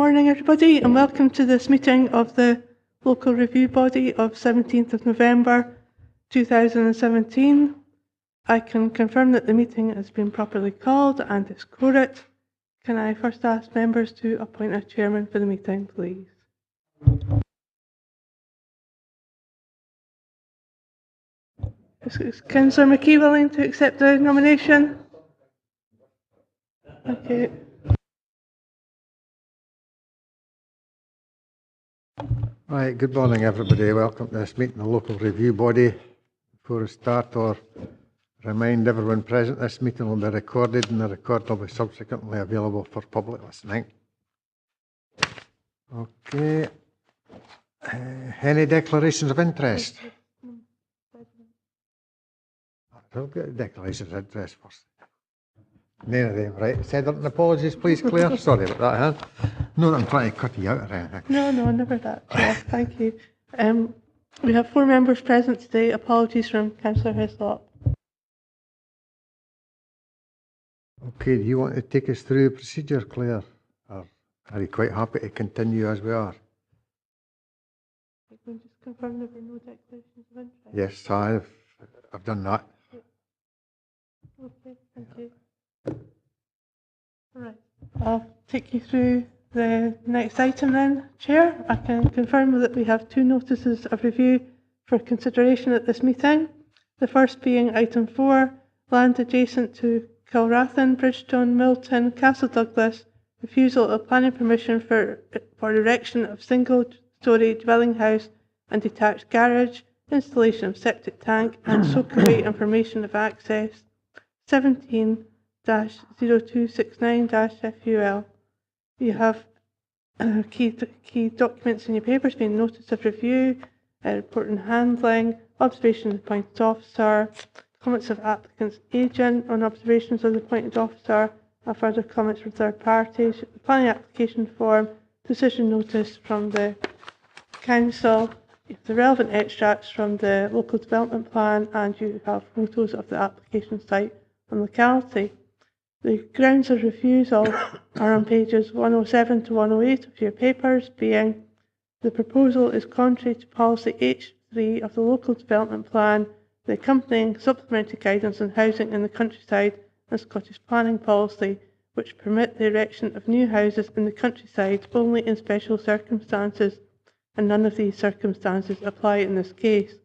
morning everybody, and welcome to this meeting of the Local Review Body of 17th of November 2017. I can confirm that the meeting has been properly called and is quorate. Can I first ask members to appoint a chairman for the meeting, please? Is Councillor McKee willing to accept the nomination? Okay. Right, good morning everybody. Welcome to this meeting of the Local Review Body. Before we start, or remind everyone present, this meeting will be recorded and the record will be subsequently available for public listening. Okay. Any declarations of interest? I'll get the declarations of interest first. None of them, right? Sederunt, apologies please, Claire. Sorry about that, huh? Not that I'm trying to cut you out or anything. No, never that, Chair. Thank you. We have 4 members present today. Apologies from Councillor Hislop. Okay, do you want to take us through the procedure, Claire? Or are you quite happy to continue as we are? Can you just confirm there were no declarations of interest? Yes, I've done that. Okay, thank you. Right, I'll take you through the next item then, Chair. I can confirm that we have 2 notices of review for consideration at this meeting. The first being item 4, land adjacent to Cul Rathain, Bridgestone, Milton, Castle Douglas, refusal of planning permission for erection of single-storey dwelling house and detached garage, installation of septic tank and soakaway information of access, 17-0269-FUL. You have key documents in your papers being notice of review, report and handling, observations of the appointed officer, comments of applicant's agent on observations of the appointed officer, and further comments from third parties, the planning application form, decision notice from the council, the relevant extracts from the local development plan, and you have photos of the application site and locality. The grounds of refusal are on pages 107 to 108 of your papers, being the proposal is contrary to policy H3 of the local development plan, the accompanying supplementary guidance on housing in the countryside and Scottish planning policy, which permit the erection of new houses in the countryside only in special circumstances, and none of these circumstances apply in this case.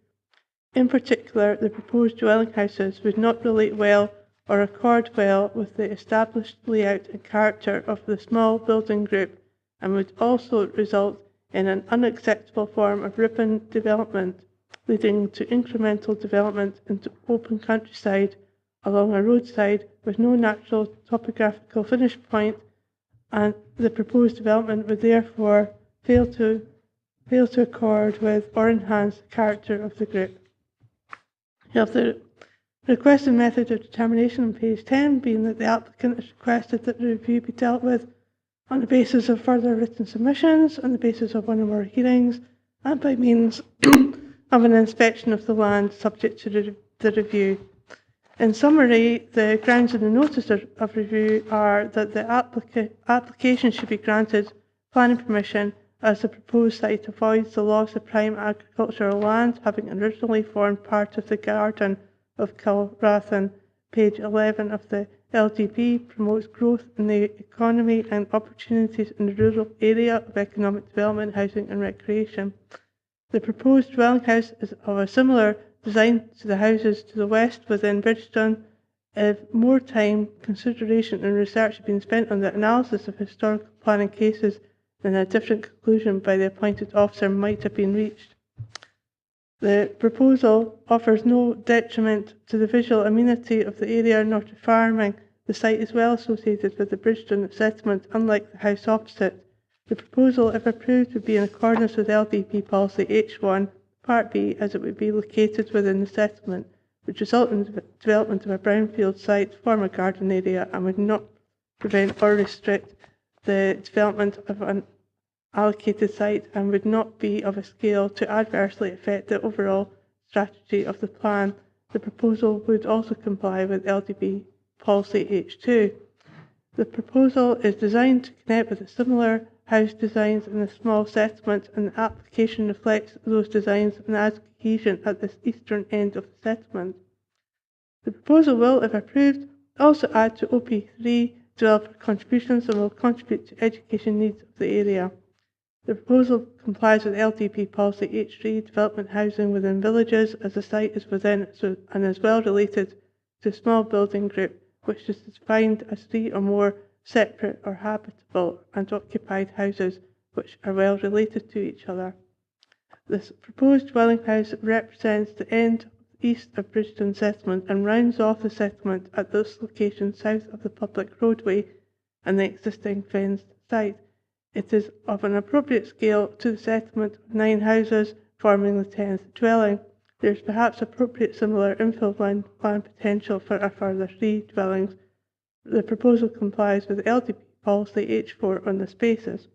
In particular, the proposed dwelling houses would not relate well or accord well with the established layout and character of the small building group, and would also result in an unacceptable form of ribbon development, leading to incremental development into open countryside along a roadside with no natural topographical finish point, and the proposed development would therefore fail to accord with or enhance the character of the group. You have the requested method of determination on page 10, being that the applicant has requested that the review be dealt with on the basis of further written submissions, on the basis of one or more hearings, and by means of an inspection of the land subject to the review. In summary, the grounds in the notice of review are that the application should be granted planning permission as the proposed site avoids the loss of prime agricultural land having originally formed part of the garden of Cul Rathain. Page 11 of the LDB promotes growth in the economy and opportunities in the rural area of economic development, housing and recreation. The proposed dwelling house is of a similar design to the houses to the west within Bridgestone. If more time, consideration and research had been spent on the analysis of historical planning cases, then a different conclusion by the appointed officer might have been reached. The proposal offers no detriment to the visual amenity of the area nor to farming. The site is well associated with the Bridgestone settlement, unlike the house opposite. The proposal, if approved, would be in accordance with LDP policy H1, Part B, as it would be located within the settlement, which result in the development of a brownfield site, former garden area, and would not prevent or restrict the development of an allocated site, and would not be of a scale to adversely affect the overall strategy of the plan. The proposal would also comply with LDB policy H2. The proposal is designed to connect with a similar house designs in a small settlement, and the application reflects those designs and adds cohesion at the eastern end of the settlement. The proposal will, if approved, also add to OP3 developer contributions and will contribute to education needs of the area. The proposal complies with LDP policy H3, development housing within villages, as the site is within and is well related to a small building group, which is defined as 3 or more separate or habitable and occupied houses which are well related to each other. This proposed dwelling house represents the end east of Bridgestone settlement and rounds off the settlement at this location south of the public roadway and the existing fenced site. It is of an appropriate scale to the settlement of 9 houses, forming the 10th dwelling. There is perhaps appropriate similar infill plan potential for a further 3 dwellings. The proposal complies with LDP policy H4 on this basis.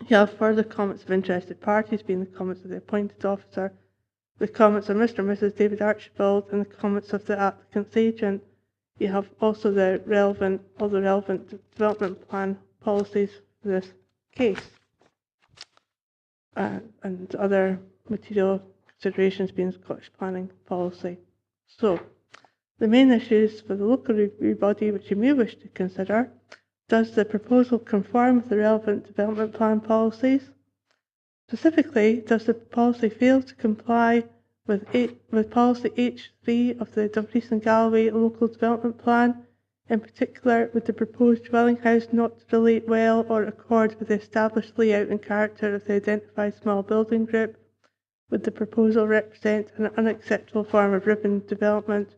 You have further comments of interested parties, being the comments of the appointed officer, the comments of Mr. and Mrs. David Archibald, and the comments of the applicant's agent. You have also all the relevant development plan policies for this case, and other material considerations being Scottish planning policy. So, the main issues for the local review body which you may wish to consider: does the proposal conform with the relevant development plan policies? Specifically, does the policy fail to comply with policy H3 of the Dumfries and Galloway local development plan? In particular, would the proposed dwelling house not relate well or accord with the established layout and character of the identified small building group? Would the proposal represent an unacceptable form of ribbon development?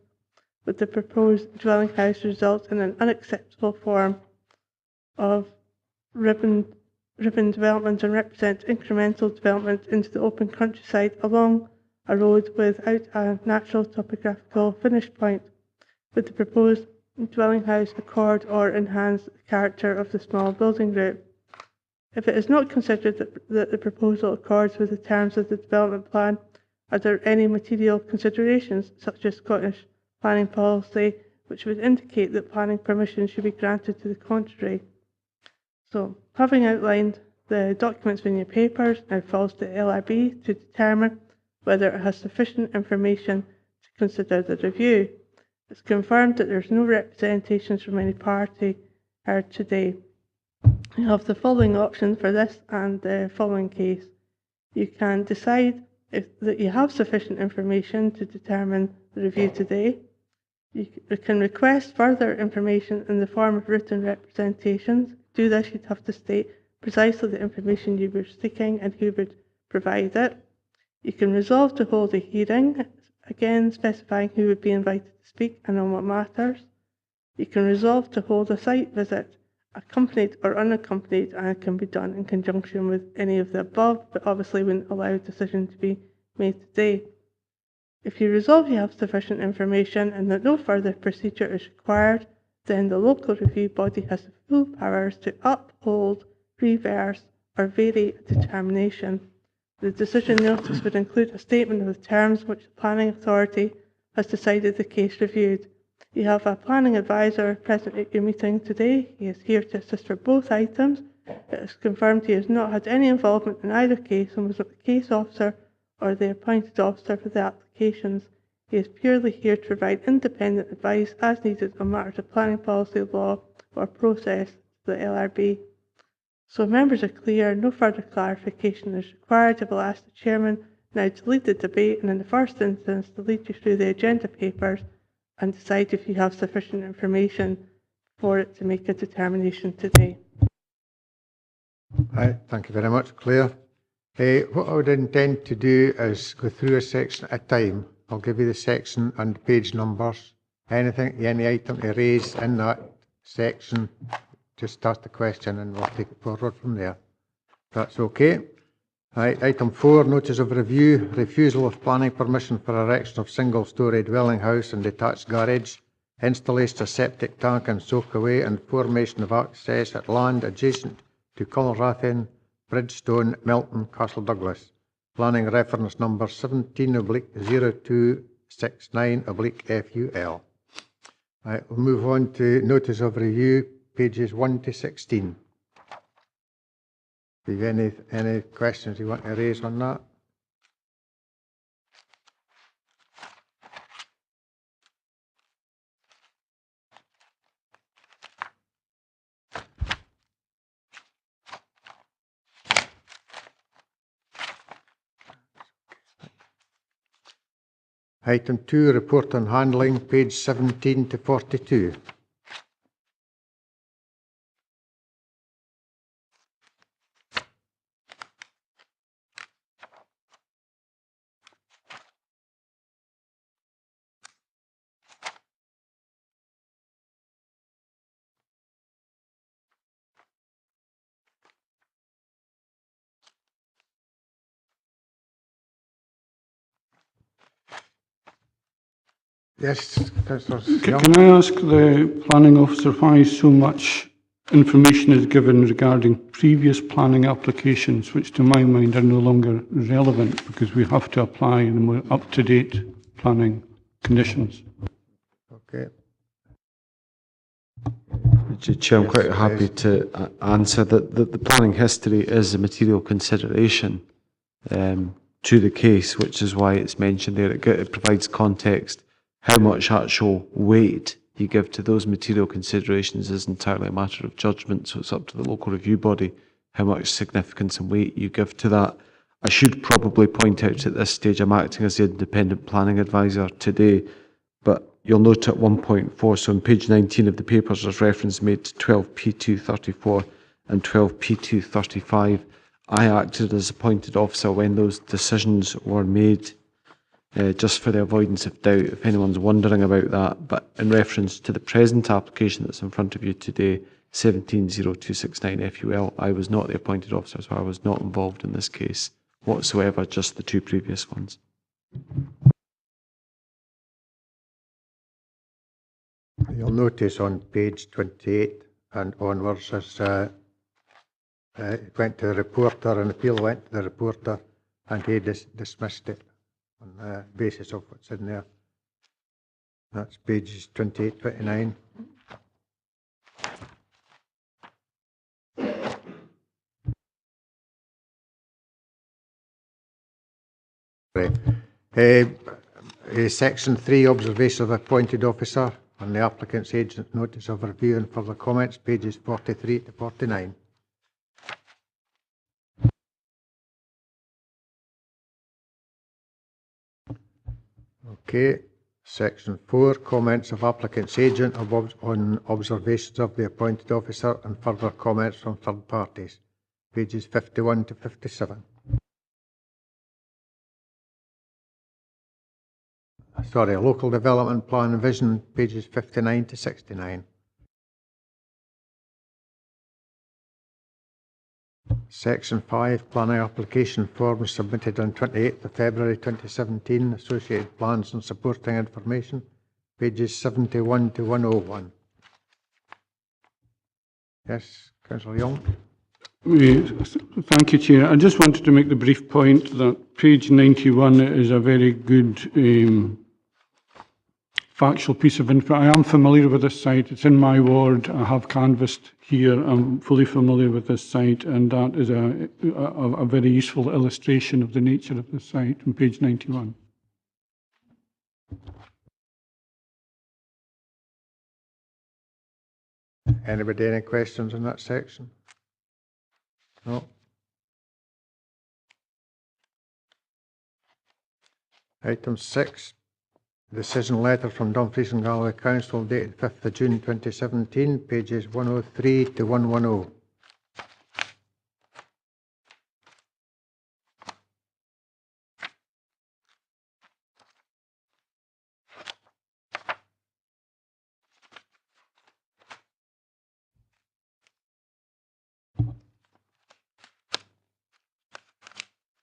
Would the proposed dwelling house result in an unacceptable form of ribbon development and represent incremental development into the open countryside along a road without a natural topographical finish point? Would the proposed dwelling house accord or enhance the character of the small building group? If it is not considered that the proposal accords with the terms of the development plan, are there any material considerations, such as Scottish planning policy, which would indicate that planning permission should be granted to the contrary? So, having outlined the documents in your papers, now falls to LRB to determine whether it has sufficient information to consider the review. It's confirmed that there's no representations from any party heard today. You have the following options for this and the following case. You can decide that you have sufficient information to determine the review today. You can request further information in the form of written representations. To do this, you'd have to state precisely the information you were seeking and who would provide it. You can resolve to hold a hearing, again specifying who would be invited to speak and on what matters. You can resolve to hold a site visit, accompanied or unaccompanied, and it can be done in conjunction with any of the above, but obviously wouldn't allow a decision to be made today. If you resolve you have sufficient information and that no further procedure is required, then the local review body has the full powers to uphold, reverse, or vary a determination. The decision notice would include a statement of the terms which the planning authority has decided the case reviewed. You have a planning advisor present at your meeting today. He is here to assist for both items. It is confirmed he has not had any involvement in either case and was not the case officer or the appointed officer for the applications. He is purely here to provide independent advice as needed on matters of planning policy, law, or process to the LRB. So if members are clear, no further clarification is required. I will ask the Chairman now to lead the debate and in the first instance to lead you through the agenda papers and decide if you have sufficient information for it to make a determination today. Right, thank you very much, Claire. What I would intend to do is go through a section at a time. I'll give you the section and page numbers. Any item to raise in that section, just ask the question and we'll take it forward from there. That's okay. Right, item 4, notice of review, refusal of planning permission for erection of single-storey dwelling house and detached garage, installation of septic tank and soakaway, and formation of access at land adjacent to Cul Rathain, Bridgestone, Milton, Castle Douglas. Planning reference number 17/0269/FUL. Right, we'll move on to notice of review, pages 1 to 16. Have you any questions you want to raise on that? Item 2, report on handling, page 17 to 42. Yes, Councillor Young. Can I ask the planning officer why so much information is given regarding previous planning applications, which to my mind are no longer relevant because we have to apply the more up-to-date planning conditions? Okay. Chair, I'm quite happy to answer that the planning history is a material consideration to the case, which is why it's mentioned there. It provides context. How much actual weight you give to those material considerations is entirely a matter of judgment, so it's up to the local review body how much significance and weight you give to that. I should probably point out at this stage I'm acting as the independent planning advisor today, but you'll note at 1.4, so on page 19 of the papers, there's reference made to 12P234 and 12P235. I acted as appointed officer when those decisions were made, just for the avoidance of doubt, if anyone's wondering about that. But in reference to the present application that's in front of you today, 170269 FUL, I was not the appointed officer, so I was not involved in this case whatsoever, just the two previous ones. You'll notice on page 28 and onwards, as it went to the reporter, an appeal went to the reporter, and he dismissed it on the basis of what's in there. That's pages 28, 29. Section 3, observation of appointed officer on the applicant's agent notice of review and further comments, pages 43 to 49. Okay, section 4, comments of applicant's agent on observations of the appointed officer and further comments from third parties, pages 51 to 57. Sorry, local development plan and vision, pages 59 to 69. Section 5, planning application forms submitted on 28th of February 2017, associated plans and supporting information, pages 71 to 101. Yes, Councillor Young. Thank you, Chair. I just wanted to make the brief point that page 91 is a very good factual piece of info. I am familiar with this site. It's in my ward. I have canvassed here. I'm fully familiar with this site, and that is a very useful illustration of the nature of this site on page 91. Anybody any questions on that section? No. Item 6. Decision letter from Dumfries and Galloway Council dated 5th of June 2017, pages 103 to 110.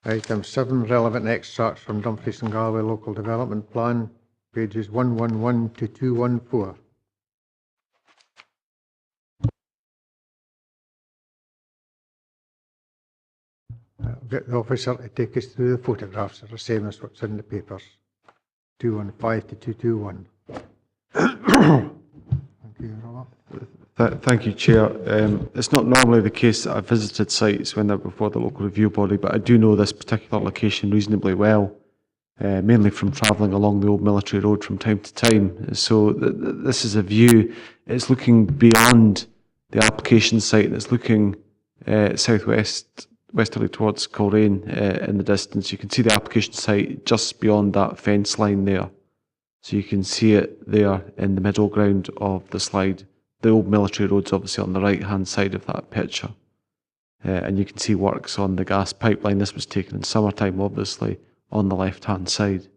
Item 7, relevant extracts from Dumfries and Galloway Local Development Plan, pages 111 to 214. I'll get the officer to take us through the photographs. They're the same as what's in the papers. 215 to 221. Thank you, Robert. Thank you, Chair. It's not normally the case that I've visited sites when they're before the local review body, but I do know this particular location reasonably well, mainly from travelling along the old military road from time to time. So this is a view, it's looking beyond the application site, and it's looking westerly towards Cul Rathain in the distance. You can see the application site just beyond that fence line there. So you can see it there in the middle ground of the slide. The old military road's obviously on the right-hand side of that picture. And you can see works on the gas pipeline. This was taken in summertime, obviously, on the left-hand side.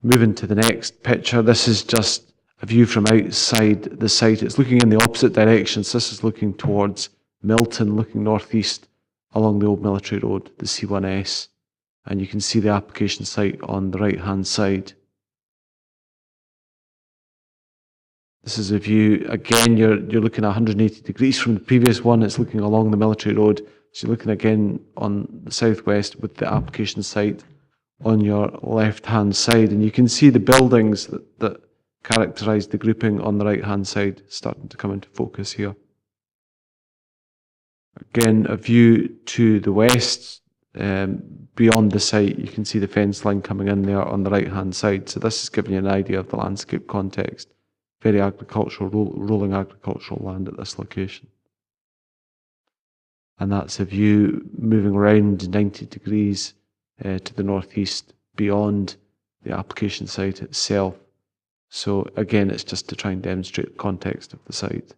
Moving to the next picture, this is just a view from outside the site. It's looking in the opposite direction. So this is looking towards Milton, looking northeast along the old military road, the C1S. And you can see the application site on the right-hand side. This is a view, again, you're looking at 180 degrees from the previous one. It's looking along the military road. So you're looking again on the southwest with the application site on your left-hand side. And you can see the buildings that characterise the grouping on the right-hand side starting to come into focus here. Again, a view to the west, beyond the site, you can see the fence line coming in there on the right-hand side. So this is giving you an idea of the landscape context. Very agricultural, rolling agricultural land at this location. And that's a view moving around 90 degrees to the northeast beyond the application site itself. So again, it's just to try and demonstrate the context of the site.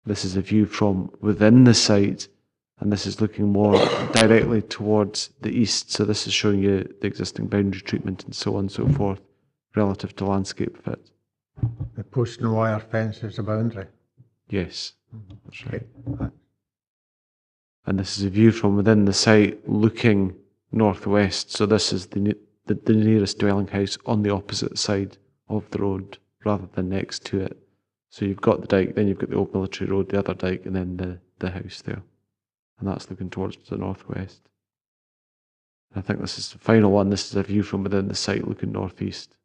This is a view from within the site, and this is looking more directly towards the east. So this is showing you the existing boundary treatment and so on and so forth relative to landscape fit. The post and wire fence is the boundary. Yes, that's right. And this is a view from within the site looking northwest. So this is the nearest dwelling house on the opposite side of the road rather than next to it. So you've got the dike, then you've got the old military road, the other dike, and then the house there. And that's looking towards the northwest. And I think this is the final one. This is a view from within the site looking northeast.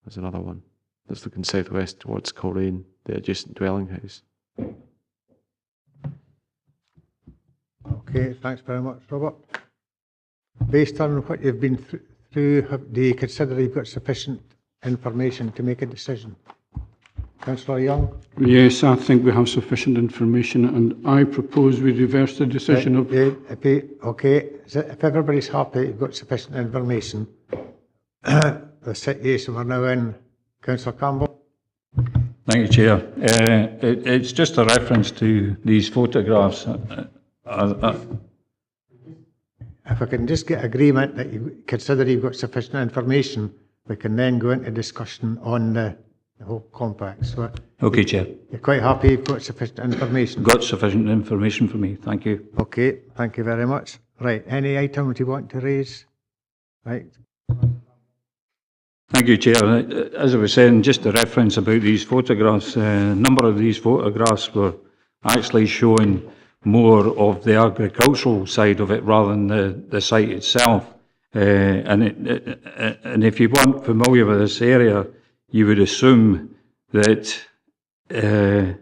There's another one that's looking southwest towards Cul Rathain, the adjacent dwelling house. Okay, thanks very much, Robert. Based on what you've been through, do you consider you've got sufficient information to make a decision? Councillor Young? Yes, I think we have sufficient information, and I propose we reverse the decision of... Okay, if everybody's happy, you've got sufficient information. The situation we're now in, Councillor Campbell. Thank you, Chair. It's just a reference to these photographs. If I can just get agreement that you consider you've got sufficient information, we can then go into discussion on the whole compact. So Okay, Chair. You're quite happy you've got sufficient information? Got sufficient information for me. Thank you. Okay, thank you very much. Right, any items you want to raise? Right. Thank you, Chair. As I was saying, just a reference about these photographs. A number of these photographs were actually showing more of the agricultural side of it rather than the site itself. And if you weren't familiar with this area, you would assume that the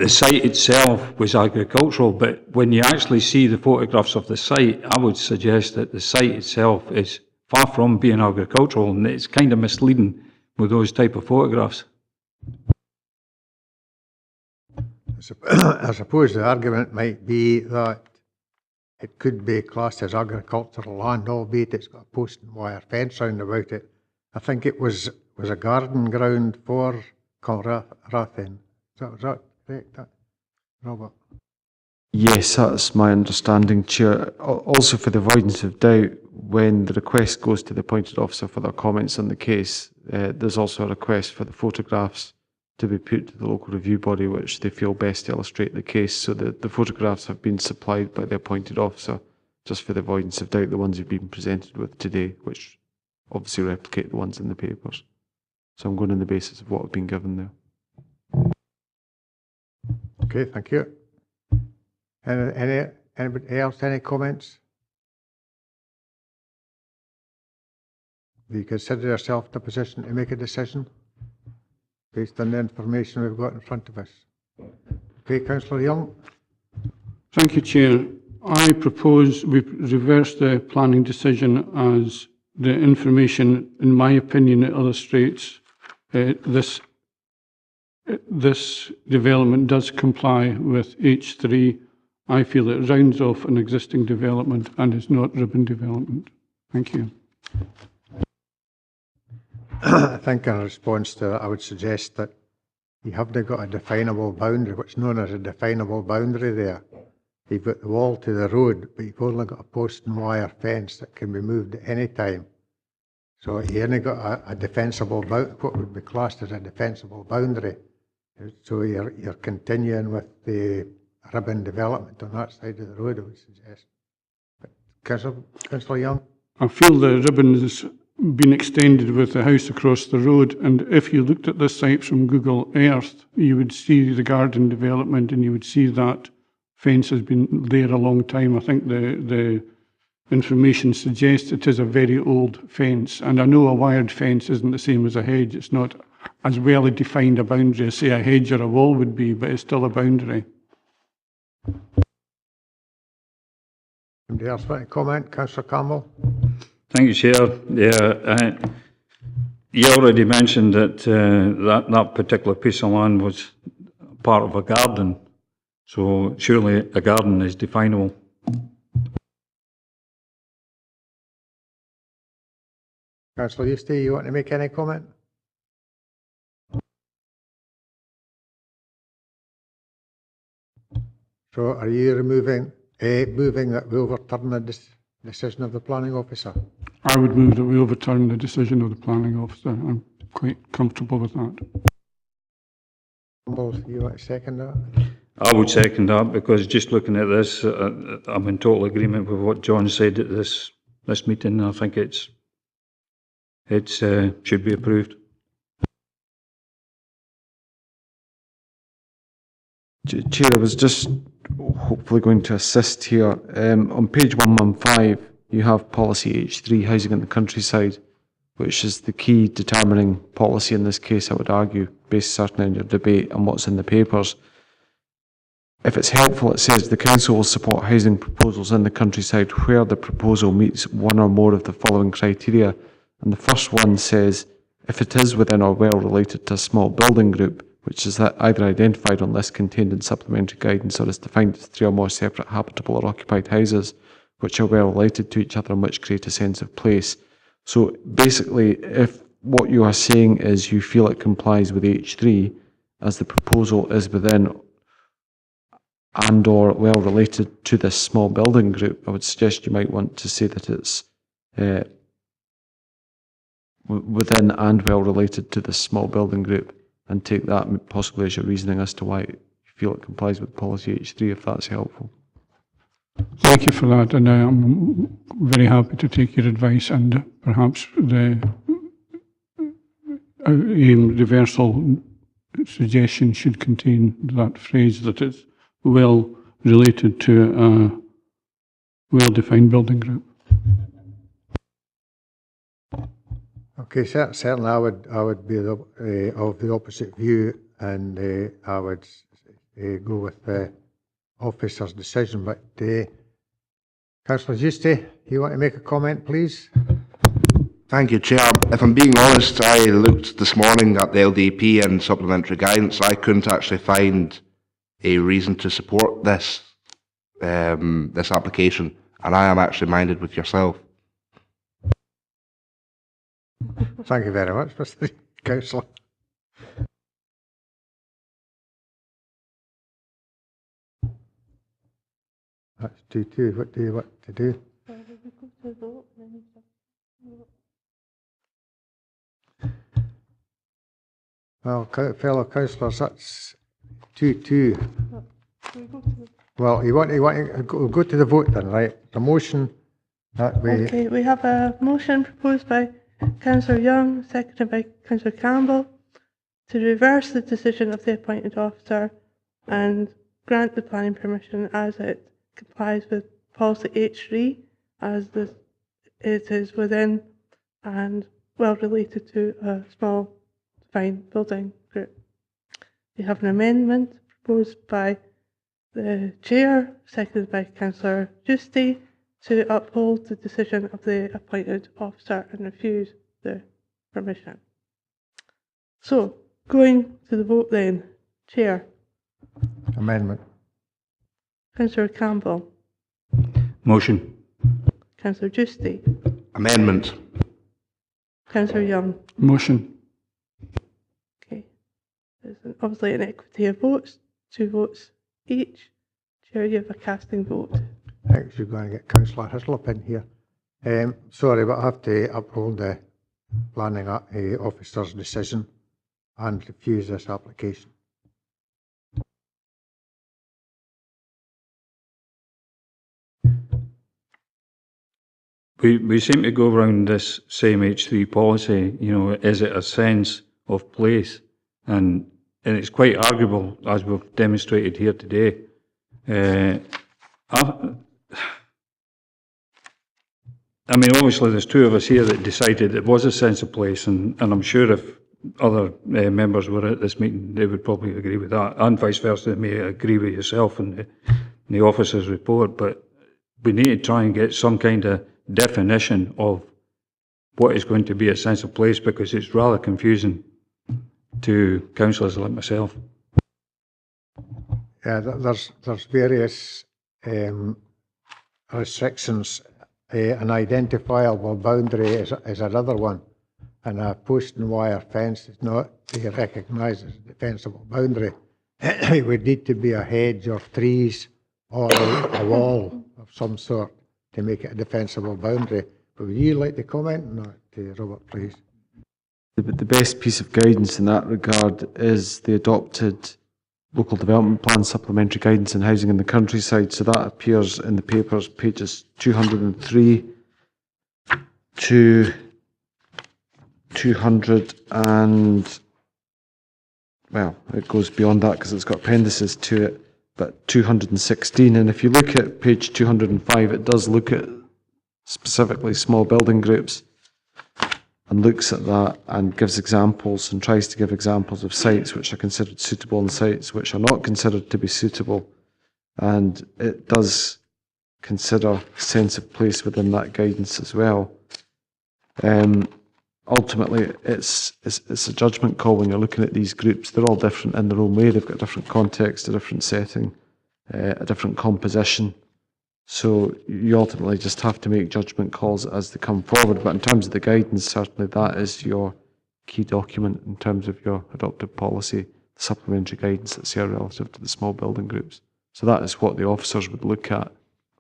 site itself was agricultural, but when you actually see the photographs of the site, I would suggest that the site itself is far from being agricultural, and it's kind of misleading with those type of photographs. I suppose the argument might be that it could be classed as agricultural land, albeit it's got a post and wire fence round about it. I think it was a garden ground for Cul Rathain. Was that correct, Robert? Yes, that's my understanding, Chair. Also, for the avoidance of doubt, when the request goes to the appointed officer for their comments on the case, there's also a request for the photographs to be put to the local review body, which they feel best illustrate the case. So the photographs have been supplied by the appointed officer, just for the avoidance of doubt, the ones you've been presented with today, which obviously replicate the ones in the papers. So I'm going on the basis of what I've been given there. Okay, thank you. Anybody else, any comments? Do you consider yourself in a position to make a decision? based on the information we've got in front of us. Okay, Councillor Young. Thank you, Chair. I propose we reverse the planning decision as the information, in my opinion, illustrates this development does comply with H3. I feel it rounds off an existing development and is not ribbon development. Thank you. I think in response to that, I would suggest that you haven't got a definable boundary, what's known as a definable boundary there. You've got the wall to the road, but you've only got a post and wire fence that can be moved at any time. So you only got a defensible, what would be classed as a defensible boundary. So you're continuing with the ribbon development on that side of the road, I would suggest. But Councillor Young? I feel the ribbon has been extended with the house across the road, and if you looked at this site from Google Earth, you would see the garden development and you would see that fence has been there a long time. I think the information suggests it is a very old fence, and I know a wired fence isn't the same as a hedge. It's not as well defined a boundary as, say, a hedge or a wall would be, but it's still a boundary. Anybody else want to comment? Councillor Campbell? Thank you, Chair. Yeah, you already mentioned that that particular piece of land was part of a garden, so surely a garden is definable. Councillor Eustace, you want to make any comment? So are you moving that we overturn the decision of the planning officer? I would move that we overturn the decision of the planning officer. I'm quite comfortable with that. Campbell, you want to second that? I would second that, because just looking at this, I'm in total agreement with what John said at this meeting. I think it should be approved. Chair, I was just hopefully going to assist here. On page 115, you have policy H3, housing in the countryside, which is the key determining policy in this case, I would argue, based certainly on your debate and what's in the papers. If it's helpful, it says the council will support housing proposals in the countryside where the proposal meets one or more of the following criteria. And the first one says, if it is within or well related to a small building group, which is either identified on list contained in supplementary guidance or is defined as 3 or more separate habitable or occupied houses, which are well related to each other and which create a sense of place. So basically, if what you are saying is you feel it complies with H3, as the proposal is within and or well related to this small building group, I would suggest you might want to say that it's within and well related to this small building group, and take that possibly as your reasoning as to why you feel it complies with policy H3, if that's helpful. Thank you for that, and I'm very happy to take your advice, and perhaps the reversal suggestion should contain that phrase that it's well related to a well-defined building group. Okay, certainly I would be of the opposite view, and I would go with the officer's decision. But Councillor Eustace, you want to make a comment, please? Thank you, Chair. If I'm being honest, I looked this morning at the LDP and supplementary guidance. I couldn't actually find a reason to support this this application, and I am actually minded with yourself. Thank you very much, Mr. Councillor. That's 2-2. What do you want to do? Well, fellow councillors, that's 2-2. Well, you want to go to the vote then, right? The motion that we... Okay, we have a motion proposed by Councillor Young, seconded by Councillor Campbell, to reverse the decision of the appointed officer and grant the planning permission as it complies with policy H3, as it is within and well related to a small Fine Building Group. You have an amendment proposed by the Chair, seconded by Councillor Giusti, to uphold the decision of the appointed officer and refuse the permission. So, going to the vote then. Chair. Amendment. Councillor Campbell. Motion. Councillor Giusti. Amendment. Councillor Young. Motion. Okay. There's obviously an equity of votes, 2 votes each. Chair, you have a casting vote. Thanks, you're going to get Councillor Hislop in here. Sorry, but I have to uphold the planning officer's decision and refuse this application. We seem to go around this same H3 policy, you know, is it a sense of place? And it's quite arguable, as we've demonstrated here today. I mean, obviously there's 2 of us here that decided it was a sense of place, and I'm sure if other members were at this meeting, they would probably agree with that, and vice versa, they may agree with yourself and the officer's report, but we need to try and get some kind of definition of what is going to be a sense of place, because it's rather confusing to councillors like myself. Yeah, there's various restrictions. An identifiable boundary is another one, and a post and wire fence is not recognised as a defensible boundary. It would need to be a hedge or trees or a wall of some sort to make it a defensible boundary. But would you like to comment on that, Robert, please? The best piece of guidance in that regard is the adopted Local Development Plan Supplementary Guidance on Housing in the Countryside. So that appears in the papers, pages 203 to 200 and, well, it goes beyond that because it's got appendices to it, but 216. And if you look at page 205, it does look at specifically small building groups and looks at that and gives examples and tries to give examples of sites which are considered suitable and sites which are not considered to be suitable. And it does consider sense of place within that guidance as well. Ultimately, it's a judgment call when you're looking at these groups. They're all different in their own way. They've got a different context, a different setting, a different composition. So you ultimately just have to make judgment calls as they come forward. But in terms of the guidance, certainly that is your key document in terms of your adopted policy, the supplementary guidance that's here relative to the small building groups. So that is what the officers would look at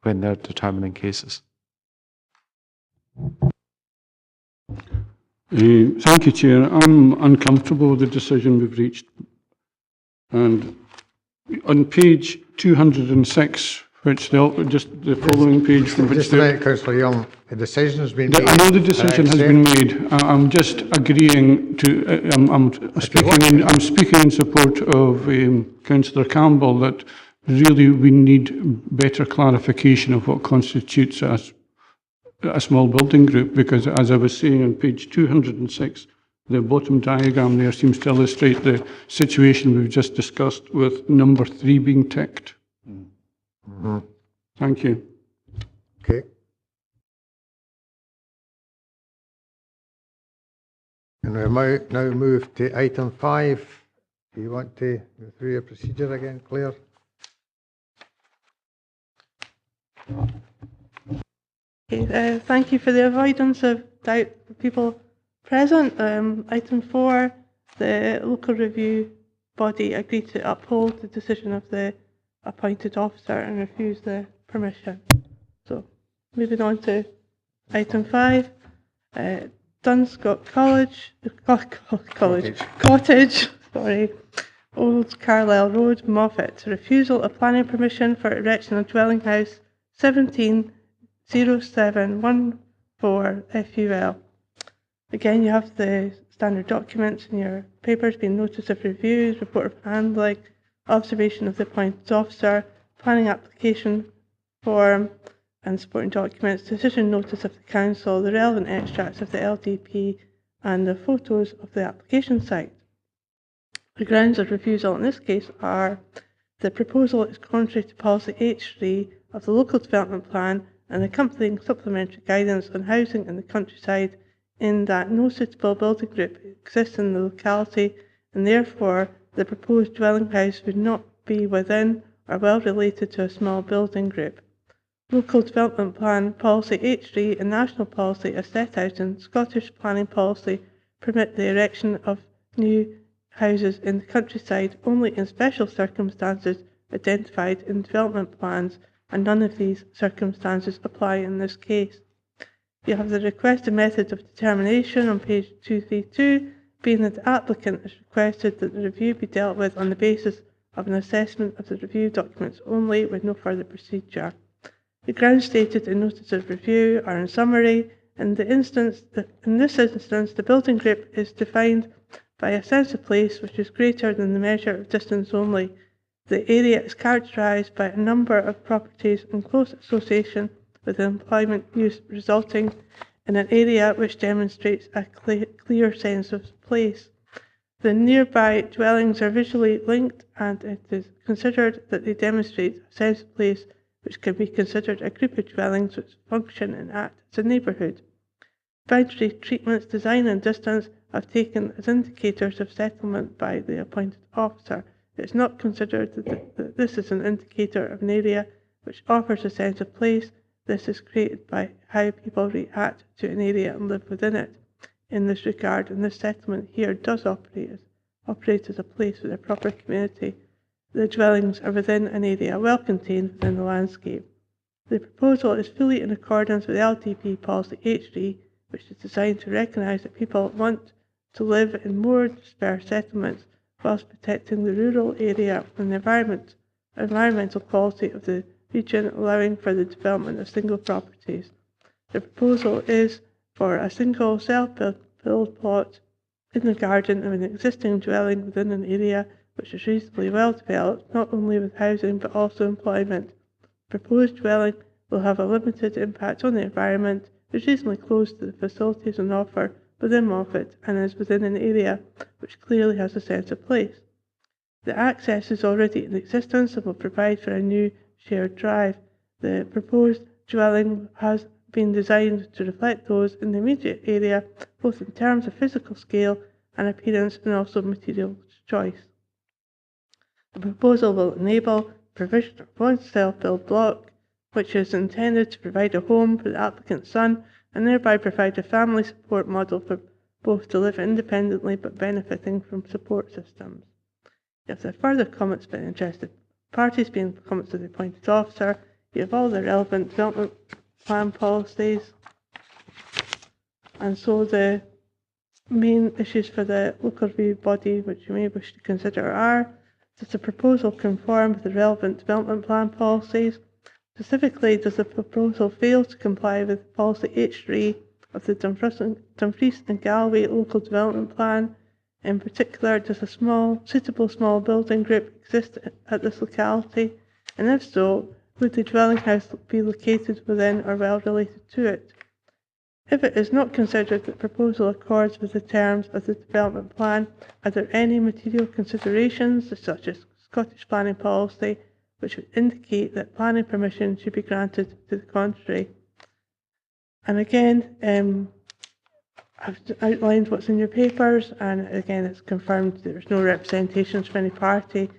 when they're determining cases. Thank you, Chair. I'm uncomfortable with the decision we've reached. And on page 206, which just the following page from which just a minute, Councillor Young, the decision has been made. I know the decision has been made. I'm just agreeing to. I'm speaking in support of Councillor Campbell that really we need better clarification of what constitutes a small building group, because as I was saying on page 206, the bottom diagram there seems to illustrate the situation we've just discussed with number 3 being ticked. Mm-hmm. Thank you. Okay. And we might now move to item 5. Do you want to go through your procedure again, Claire? Okay, thank you for the avoidance of doubt for people present. Item 4, the local review body agreed to uphold the decision of the appointed officer and refuse the permission. So, moving on to item 5, Dunscot Cottage, sorry, Old Carlisle Road, Moffat, refusal of planning permission for erection of dwelling house 170714 FUL. Again, you have the standard documents in your papers, being notice of reviews, report of handling, observation of the appointed officer, planning application form and supporting documents, decision notice of the council, the relevant extracts of the LDP and the photos of the application site. The grounds of refusal in this case are the proposal is contrary to policy H3 of the local development plan and accompanying supplementary guidance on housing in the countryside, in that no suitable building group exists in the locality, and therefore the proposed dwelling house would not be within or well related to a small building group. Local development plan policy H3 and national policy as set out in Scottish planning policy permit the erection of new houses in the countryside only in special circumstances identified in development plans, and none of these circumstances apply in this case. You have the requested method of determination on page 232, being that the applicant has requested that the review be dealt with on the basis of an assessment of the review documents only, with no further procedure. The grounds stated in notice of review are in summary. In this instance, the building group is defined by a sense of place which is greater than the measure of distance only. The area is characterised by a number of properties in close association with employment use, resulting in an area which demonstrates a clear sense of place. The nearby dwellings are visually linked, and it is considered that they demonstrate a sense of place which can be considered a group of dwellings which function and act as a neighbourhood. Boundary treatments, design and distance are taken as indicators of settlement by the appointed officer. It is not considered that this is an indicator of an area which offers a sense of place. This is created by how people react to an area and live within it. In this regard, and this settlement here does operate as a place with a proper community. The dwellings are within an area well contained within the landscape. The proposal is fully in accordance with LDP policy H3, which is designed to recognise that people want to live in more dispersed settlements whilst protecting the rural area and the environmental quality of the region, allowing for the development of single properties. The proposal is for a single self-built plot in the garden of an existing dwelling within an area which is reasonably well developed, not only with housing but also employment. The proposed dwelling will have a limited impact on the environment, is reasonably close to the facilities on offer within Moffat, and is within an area which clearly has a sense of place. The access is already in existence and will provide for a new shared drive. The proposed dwelling has been designed to reflect those in the immediate area, both in terms of physical scale and appearance, and also material choice. The proposal will enable provision of one self-built block, which is intended to provide a home for the applicant's son, and thereby provide a family support model for both to live independently but benefiting from support systems. If there are further comments by interested parties, being comments of the appointed officer, you have all the relevant development plan policies. And so the main issues for the local review body which you may wish to consider are: does the proposal conform with the relevant development plan policies? Specifically, does the proposal fail to comply with policy H3 of the Dumfries and Galloway Local Development Plan? In particular, does a suitable small building group exist at this locality? And if so, would the dwelling house be located within or well related to it? If it is not considered that the proposal accords with the terms of the development plan, are there any material considerations, such as Scottish planning policy, which would indicate that planning permission should be granted to the contrary? And again, I've outlined what's in your papers, and again it's confirmed there's no representations from any party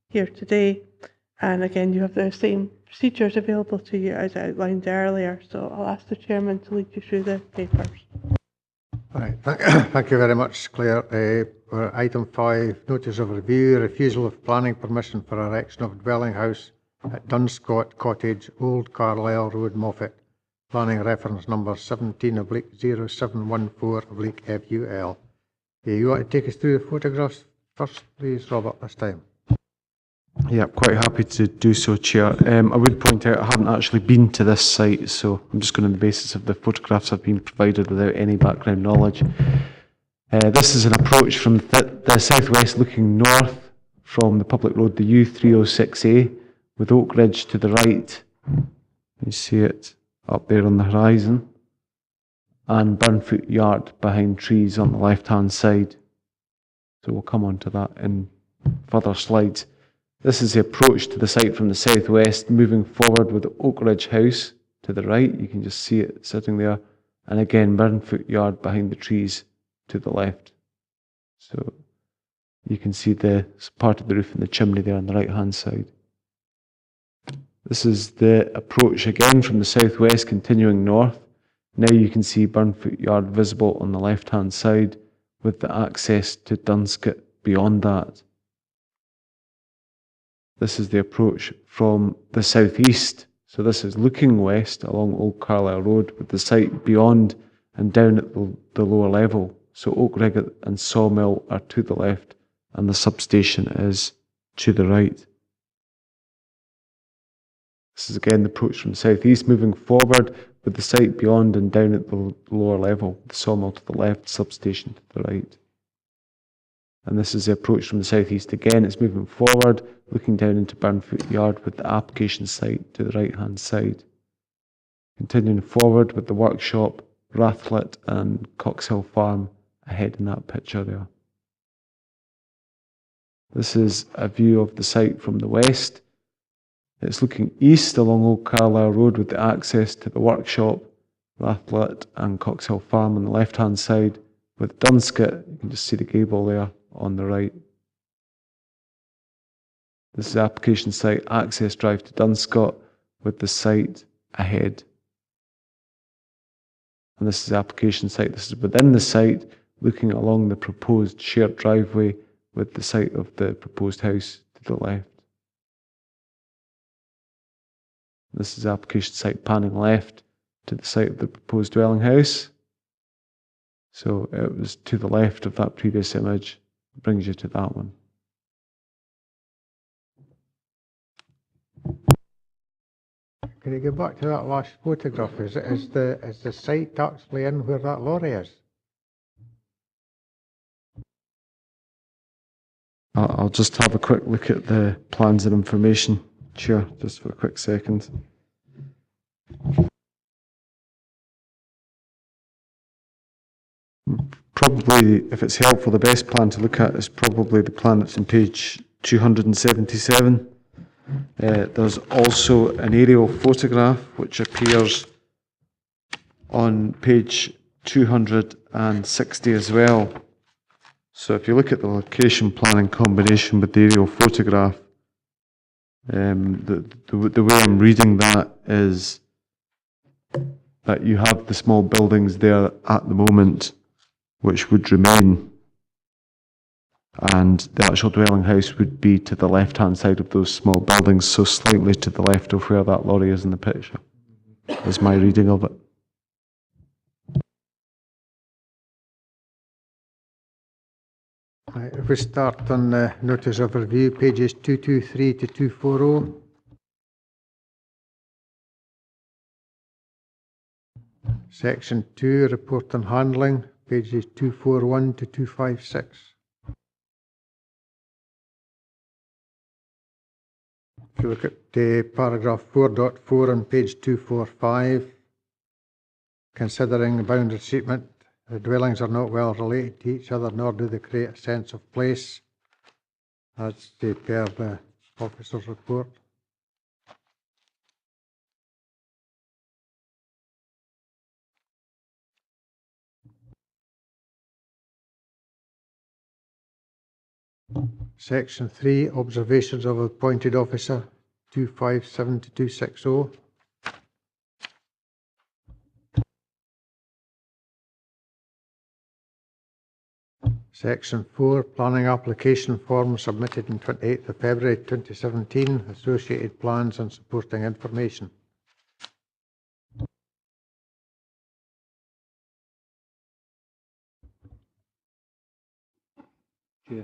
here today. And again, you have the same procedures available to you as I outlined earlier, so I'll ask the chairman to lead you through the papers. Right, thank you very much, Claire. For item 5, notice of review, refusal of planning permission for erection of dwelling house at Dunscot Cottage, Old Carlisle Road, Moffat. Planning reference number 17/0714/FUL. You want to take us through the photographs first, please, Robert, this time? Yeah, quite happy to do so, Chair. I would point out I haven't actually been to this site, so I'm just going on the basis of the photographs I've been provided without any background knowledge. This is an approach from the southwest looking north from the public road, the U306A, with Oak Ridge to the right. You see it up there on the horizon, and Burnfoot Yard behind trees on the left-hand side. So we'll come on to that in further slides. This is the approach to the site from the southwest, moving forward with the Oak Ridge House to the right. You can just see it sitting there. And again, Burnfoot Yard behind the trees to the left. So you can see the part of the roof and the chimney there on the right-hand side. This is the approach again from the southwest, continuing north. Now you can see Burnfoot Yard visible on the left-hand side with the access to Dunscot beyond that. This is the approach from the southeast. So this is looking west along Old Carlisle Road with the site beyond and down at the lower level. So Oak Rig and Sawmill are to the left and the substation is to the right. This is again the approach from the southeast, moving forward with the site beyond and down at the lower level. The sawmill to the left, substation to the right. And this is the approach from the southeast again. It's moving forward, looking down into Burnfoot Yard with the application site to the right-hand side. Continuing forward with the workshop, Rathlet and Coxhill Farm ahead in that picture there. This is a view of the site from the west. It's looking east along Old Carlisle Road with the access to the workshop, Rathlet and Coxhill Farm on the left-hand side. With Dunscot, you can just see the gable there on the right. This is the application site, access drive to Dunscot with the site ahead. And this is the application site. This is within the site, looking along the proposed shared driveway with the site of the proposed house to the left. This is the application site panning left to the site of the proposed dwelling house. So it was to the left of that previous image, brings you to that one. Can you go back to that last photograph? Is the site actually in where that lorry is? I'll just have a quick look at the plans and information, Chair, just for a quick second. Probably, if it's helpful, the best plan to look at is probably the plan that's on page 277. There's also an aerial photograph which appears on page 260 as well. So if you look at the location plan in combination with the aerial photograph, the way I'm reading that is that you have the small buildings there at the moment which would remain, and the actual dwelling house would be to the left-hand side of those small buildings, so slightly to the left of where that lorry is in the picture, is my reading of it. Right, if we start on the notice of review, pages 223 to 240. Section 2, report on handling, pages 241 to 256. If you look at paragraph 4.4 on page 245, considering the boundary treatment, the dwellings are not well related to each other, nor do they create a sense of place. That's per the officer's report. Section 3, observations of appointed officer, 257 to 260. Section 4, planning application form submitted on 28th of February 2017, associated plans and supporting information. Yeah.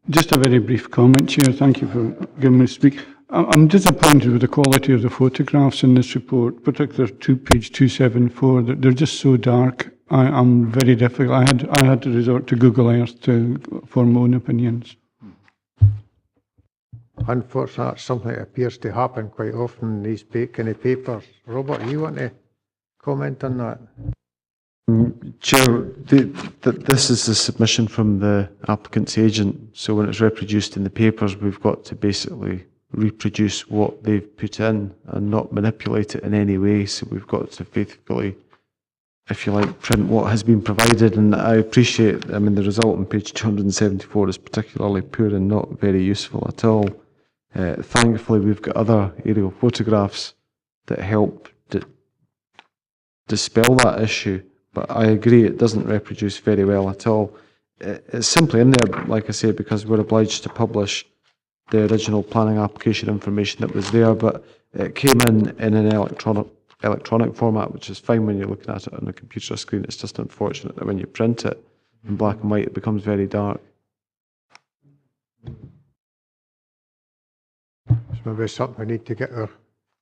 Just a very brief comment, Chair. Thank you for giving me to speak. I'm disappointed with the quality of the photographs in this report, particularly page 274. They're just so dark. I'm very difficult. I had to resort to Google Earth to form my own opinions. Unfortunately, that's something that appears to happen quite often in these kind of papers. Robert, you want to comment on that? Chair, this is the submission from the applicant's agent, so when it's reproduced in the papers, we've got to basically reproduce what they've put in and not manipulate it in any way, so we've got to faithfully, if you like, print what has been provided. And I appreciate, I mean, the result on page 274 is particularly poor and not very useful at all. Thankfully, we've got other aerial photographs that help dispel that issue, but I agree it doesn't reproduce very well at all. It's simply in there, like I say, because we're obliged to publish the original planning application information that was there, but it came in an electronic format, which is fine when you're looking at it on a computer screen. It's just unfortunate that when you print it in black and white, it becomes very dark. It's maybe something we need to get our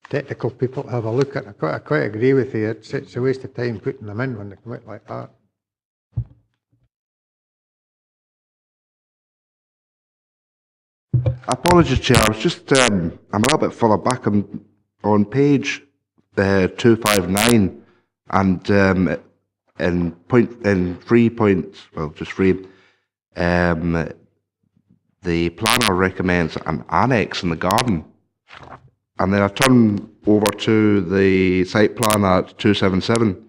technical people to have a look at. I quite agree with you. It's a waste of time putting them in when they come out like that. Apologies, Chair. I was just, I'm a little bit further back on page 259, and in 3 points, well, just 3, the planner recommends an annex in the garden. And then I turn over to the site plan at 277.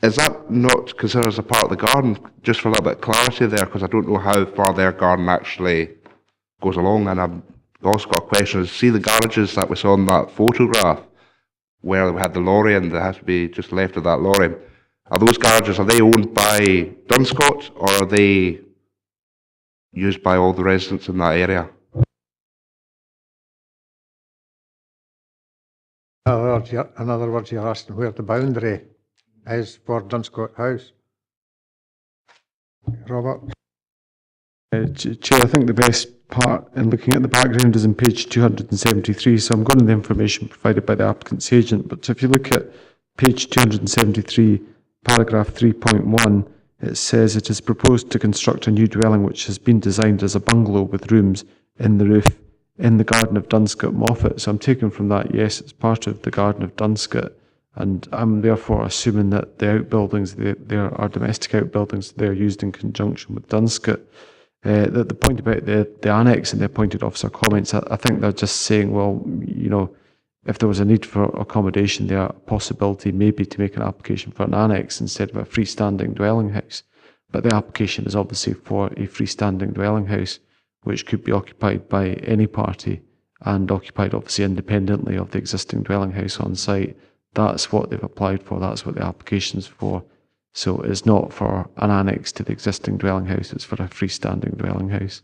Is that not considered as a part of the garden? Just for a little bit of clarity there, because I don't know how far their garden actually goes along. And I've also got a question. See the garages that we saw in that photograph, where we had the lorry and there has to be just left of that lorry. Are those garages, are they owned by Dunscot, or are they used by all the residents in that area? In other words, you're asking where the boundary is for Dunscot House. Robert? Chair, I think the best part in looking at the background is in page 273, so I'm going to the information provided by the applicant's agent, but if you look at page 273, paragraph 3.1, it says it is proposed to construct a new dwelling which has been designed as a bungalow with rooms in the roof in the garden of Dunscot Moffat. So I'm taking from that, yes, it's part of the garden of Dunscot, and I'm therefore assuming that the outbuildings, there are domestic outbuildings, they're used in conjunction with Dunscot. The point about the annex and the appointed officer comments, I think they're just saying, well, you know, if there was a need for accommodation there, a possibility maybe to make an application for an annex instead of a freestanding dwelling house. But the application is obviously for a freestanding dwelling house, which could be occupied by any party and occupied obviously independently of the existing dwelling house on site. That's what they've applied for, that's what the application's for. So it's not for an annex to the existing dwelling house, it's for a freestanding dwelling house.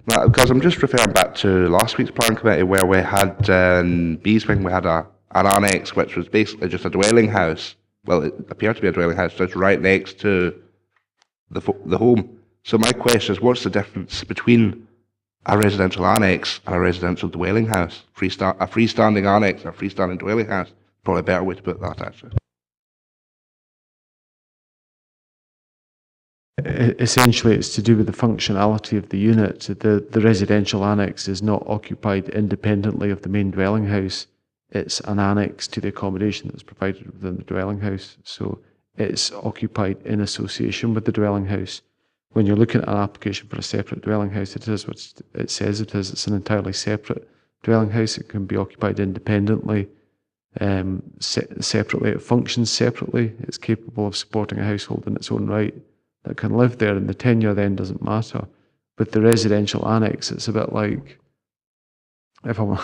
Because I'm just referring back to last week's plan committee where we had in Beeswing, we had an annex which was basically just a dwelling house. Well, it appeared to be a dwelling house, just right next to the home. So my question is, what's the difference between a residential annex and a residential dwelling house? A freestanding annex, a freestanding dwelling house. Probably a better way to put that, actually. Essentially, it's to do with the functionality of the unit. The residential annex is not occupied independently of the main dwelling house. It's an annex to the accommodation that's provided within the dwelling house. So it's occupied in association with the dwelling house. When you're looking at an application for a separate dwelling house, it is what it says it is. It's an entirely separate dwelling house. It can be occupied independently, separately. It functions separately. It's capable of supporting a household in its own right that can live there, and the tenure then doesn't matter. With the residential annex, it's a bit like, if I'm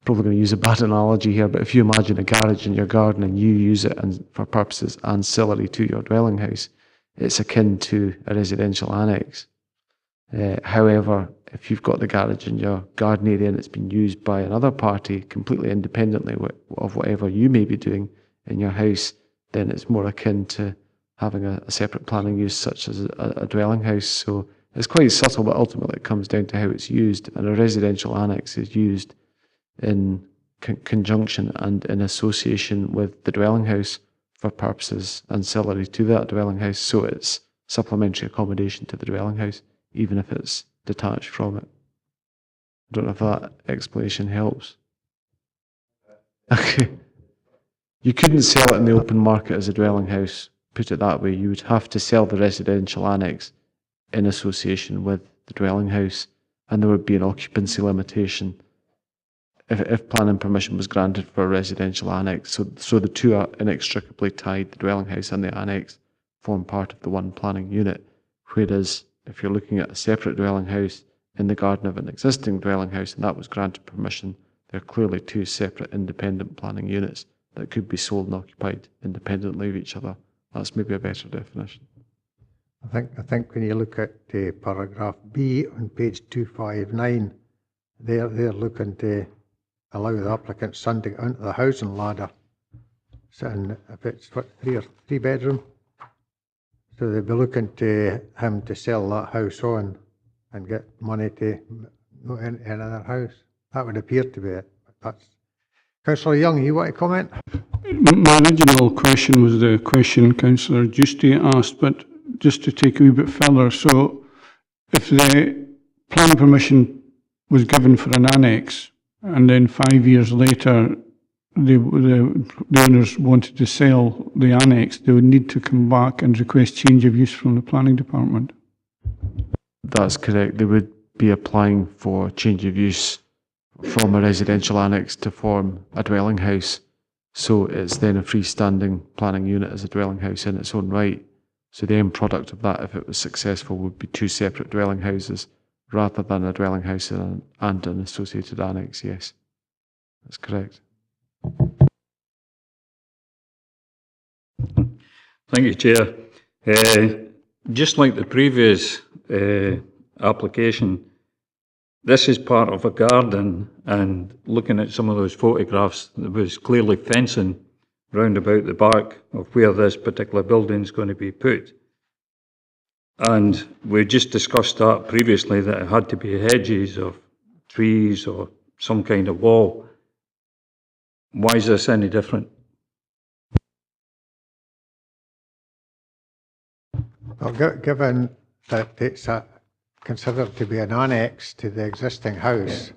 probably going to use a bad analogy here, but if you imagine a garage in your garden and you use it for purposes ancillary to your dwelling house, it's akin to a residential annex. However, if you've got the garage in your garden area and it's been used by another party completely independently of whatever you may be doing in your house, then it's more akin to having a separate planning use such as a dwelling house. So it's quite subtle, but ultimately it comes down to how it's used. And a residential annex is used in conjunction and in association with the dwelling house for purposes ancillary to that dwelling house. So it's supplementary accommodation to the dwelling house, even if it's detached from it. I don't know if that explanation helps. Okay. You couldn't sell it in the open market as a dwelling house, put it that way. You would have to sell the residential annex in association with the dwelling house, and there would be an occupancy limitation if planning permission was granted for a residential annex. So the two are inextricably tied. The dwelling house and the annex form part of the one planning unit, whereas if you're looking at a separate dwelling house in the garden of an existing dwelling house and that was granted permission, they're clearly two separate independent planning units that could be sold and occupied independently of each other. That's maybe a better definition. I think when you look at paragraph B on page 259, they're looking to allow the applicant son to get onto the housing ladder. So, and if it's what, three bedroom, so they'd be looking to him to sell that house on and get money to go into another house. That would appear to be it. That's Councillor Young, you want to comment? My original question was the question Councillor Giusti asked, but just to take a wee bit further, so if the planning permission was given for an annex and then 5 years later the owners wanted to sell the annex, they would need to come back and request change of use from the planning department? That's correct. They would be applying for change of use from a residential annex to form a dwelling house. So it's then a freestanding planning unit as a dwelling house in its own right. So the end product of that, if it was successful, would be two separate dwelling houses rather than a dwelling house and an associated annex, yes. That's correct. Thank you, Chair. Just like the previous application, this is part of a garden, and looking at some of those photographs, there was clearly fencing round about the back of where this particular building is going to be put. And we just discussed that previously, that it had to be hedges of trees or some kind of wall. Why is this any different? Well, given that it's considered to be an annex to the existing house,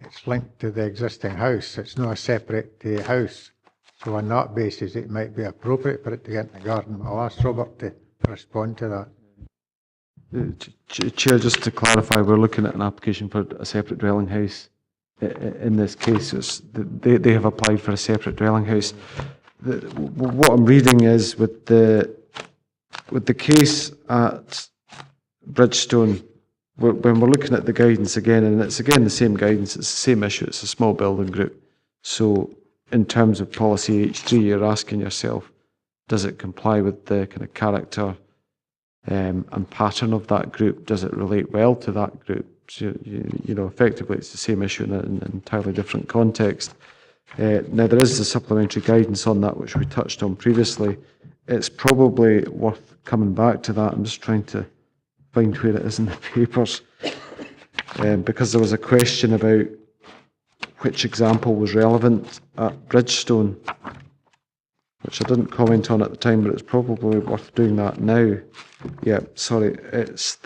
it's linked to the existing house, it's not a separate house. So on that basis, it might be appropriate for it to get in the garden. I'll ask Robert to respond to that. Chair, just to clarify, we're looking at an application for a separate dwelling house. In this case, they have applied for a separate dwelling house. What I'm reading is with the case at Bridgestone, when we're looking at the guidance again, and it's again the same guidance, it's the same issue, it's a small building group. So in terms of policy H3, you're asking yourself, does it comply with the kind of character and pattern of that group? Does it relate well to that group? So, you know, effectively it's the same issue in an entirely different context. Now there is the supplementary guidance on that which we touched on previously. It's probably worth coming back to that. I'm just trying to find where it is in the papers, because there was a question about which example was relevant at Bridgestone, which I didn't comment on at the time, but it's probably worth doing that now. Yeah, sorry, it's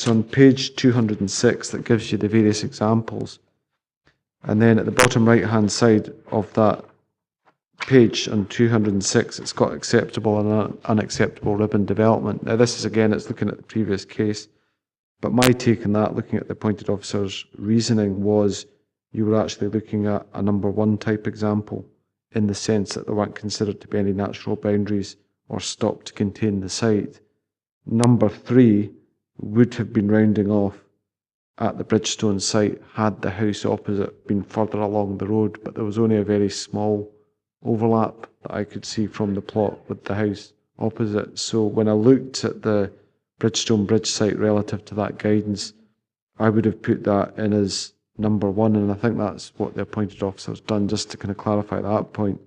on page 206 that gives you the various examples, and then at the bottom right hand side of that page on 206, it's got acceptable and unacceptable ribbon development. Now this is again, it's looking at the previous case, but my take on that, looking at the appointed officer's reasoning, was you were actually looking at a number 1 type example, in the sense that there weren't considered to be any natural boundaries or stop to contain the site. Number 3 would have been rounding off at the Bridgestone site had the house opposite been further along the road, but there was only a very small overlap that I could see from the plot with the house opposite. So when I looked at the Bridgestone Bridge site relative to that guidance, I would have put that in as number 1, and I think that's what the appointed officer's done, just to kind of clarify that point.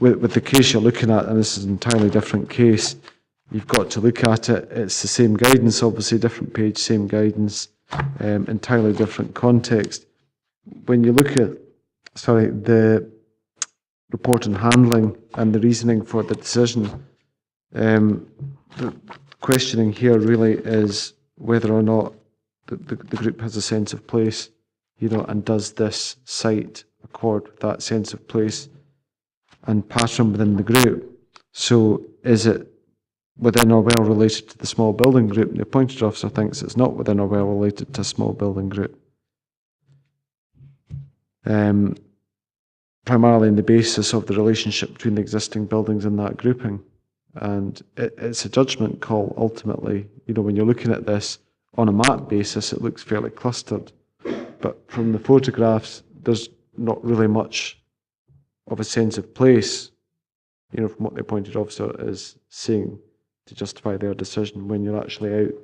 With the case you're looking at, and this is an entirely different case, you've got to look at it, it's the same guidance, obviously, different page, same guidance, entirely different context. When you look at, the report on handling and the reasoning for the decision, the questioning here really is whether or not the group has a sense of place, you know, and does this site accord with that sense of place and pattern within the group. So is it within or well related to the small building group? The appointed officer thinks it's not within or well related to a small building group. Primarily on the basis of the relationship between the existing buildings in that grouping. And it's a judgment call ultimately. You know, when you're looking at this on a map basis, it looks fairly clustered. But from the photographs, there's not really much of a sense of place, you know, from what the appointed officer is saying to justify their decision. When you're actually out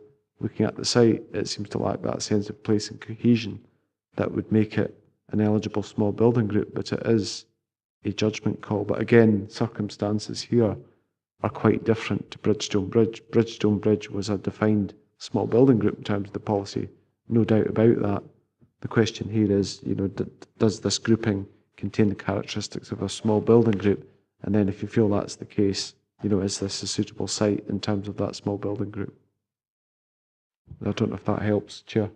looking at the site, it seems to lack that sense of place and cohesion that would make it an eligible small building group, but it is a judgment call. But again, circumstances here are quite different to Bridgestone Bridge. Bridgestone Bridge was a defined small building group in terms of the policy, no doubt about that. The question here is, you know, does this grouping contain the characteristics of a small building group? And then if you feel that's the case, you know, is this a suitable site in terms of that small building group? I don't know if that helps, Chair.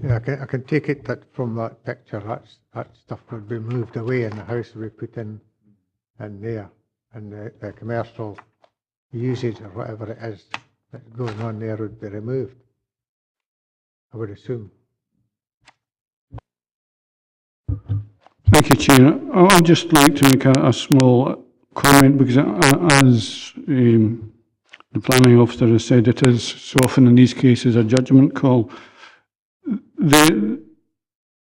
Yeah, I can take it that from that picture, that stuff would be moved away and the house would be put in there, and the commercial usage or whatever it is that's going on there would be removed, I would assume. Thank you, Chair. I'd just like to make a small comment, because as the planning officer has said, it is so often in these cases a judgment call. The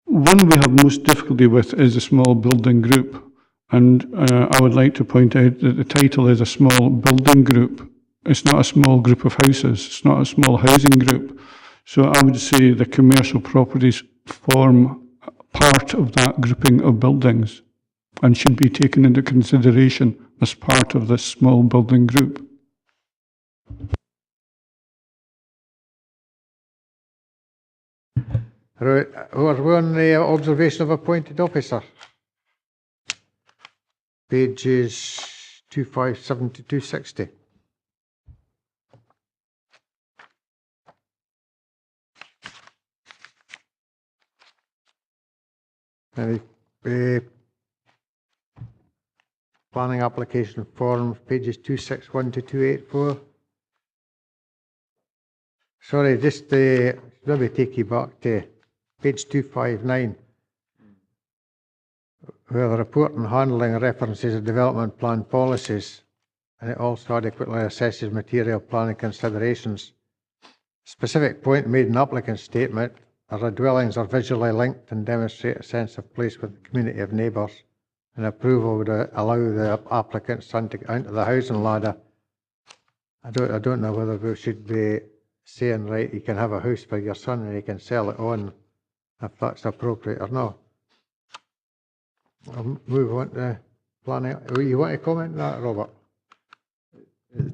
one we have most difficulty with is a small building group, and I would like to point out that the title is a small building group. It's not a small group of houses, it's not a small housing group. So I would say the commercial properties form part of that grouping of buildings and should be taken into consideration as part of this small building group. Right, are we on the observation of appointed officer? Pages 257 to 260. Any planning application forms, pages 261 to 284. Sorry, just maybe take you back to page 259, where the report and handling references of development plan policies, and it also adequately assesses material planning considerations. Specific point made in applicant's statement are the dwellings are visually linked and demonstrate a sense of place with the community of neighbours, and approval would allow the applicant's son to get onto the housing ladder. I don't know whether we should be saying, right, you can have a house for your son and you can sell it on, if that's appropriate or not. I'll move on to planning. You want to comment on that, Robert?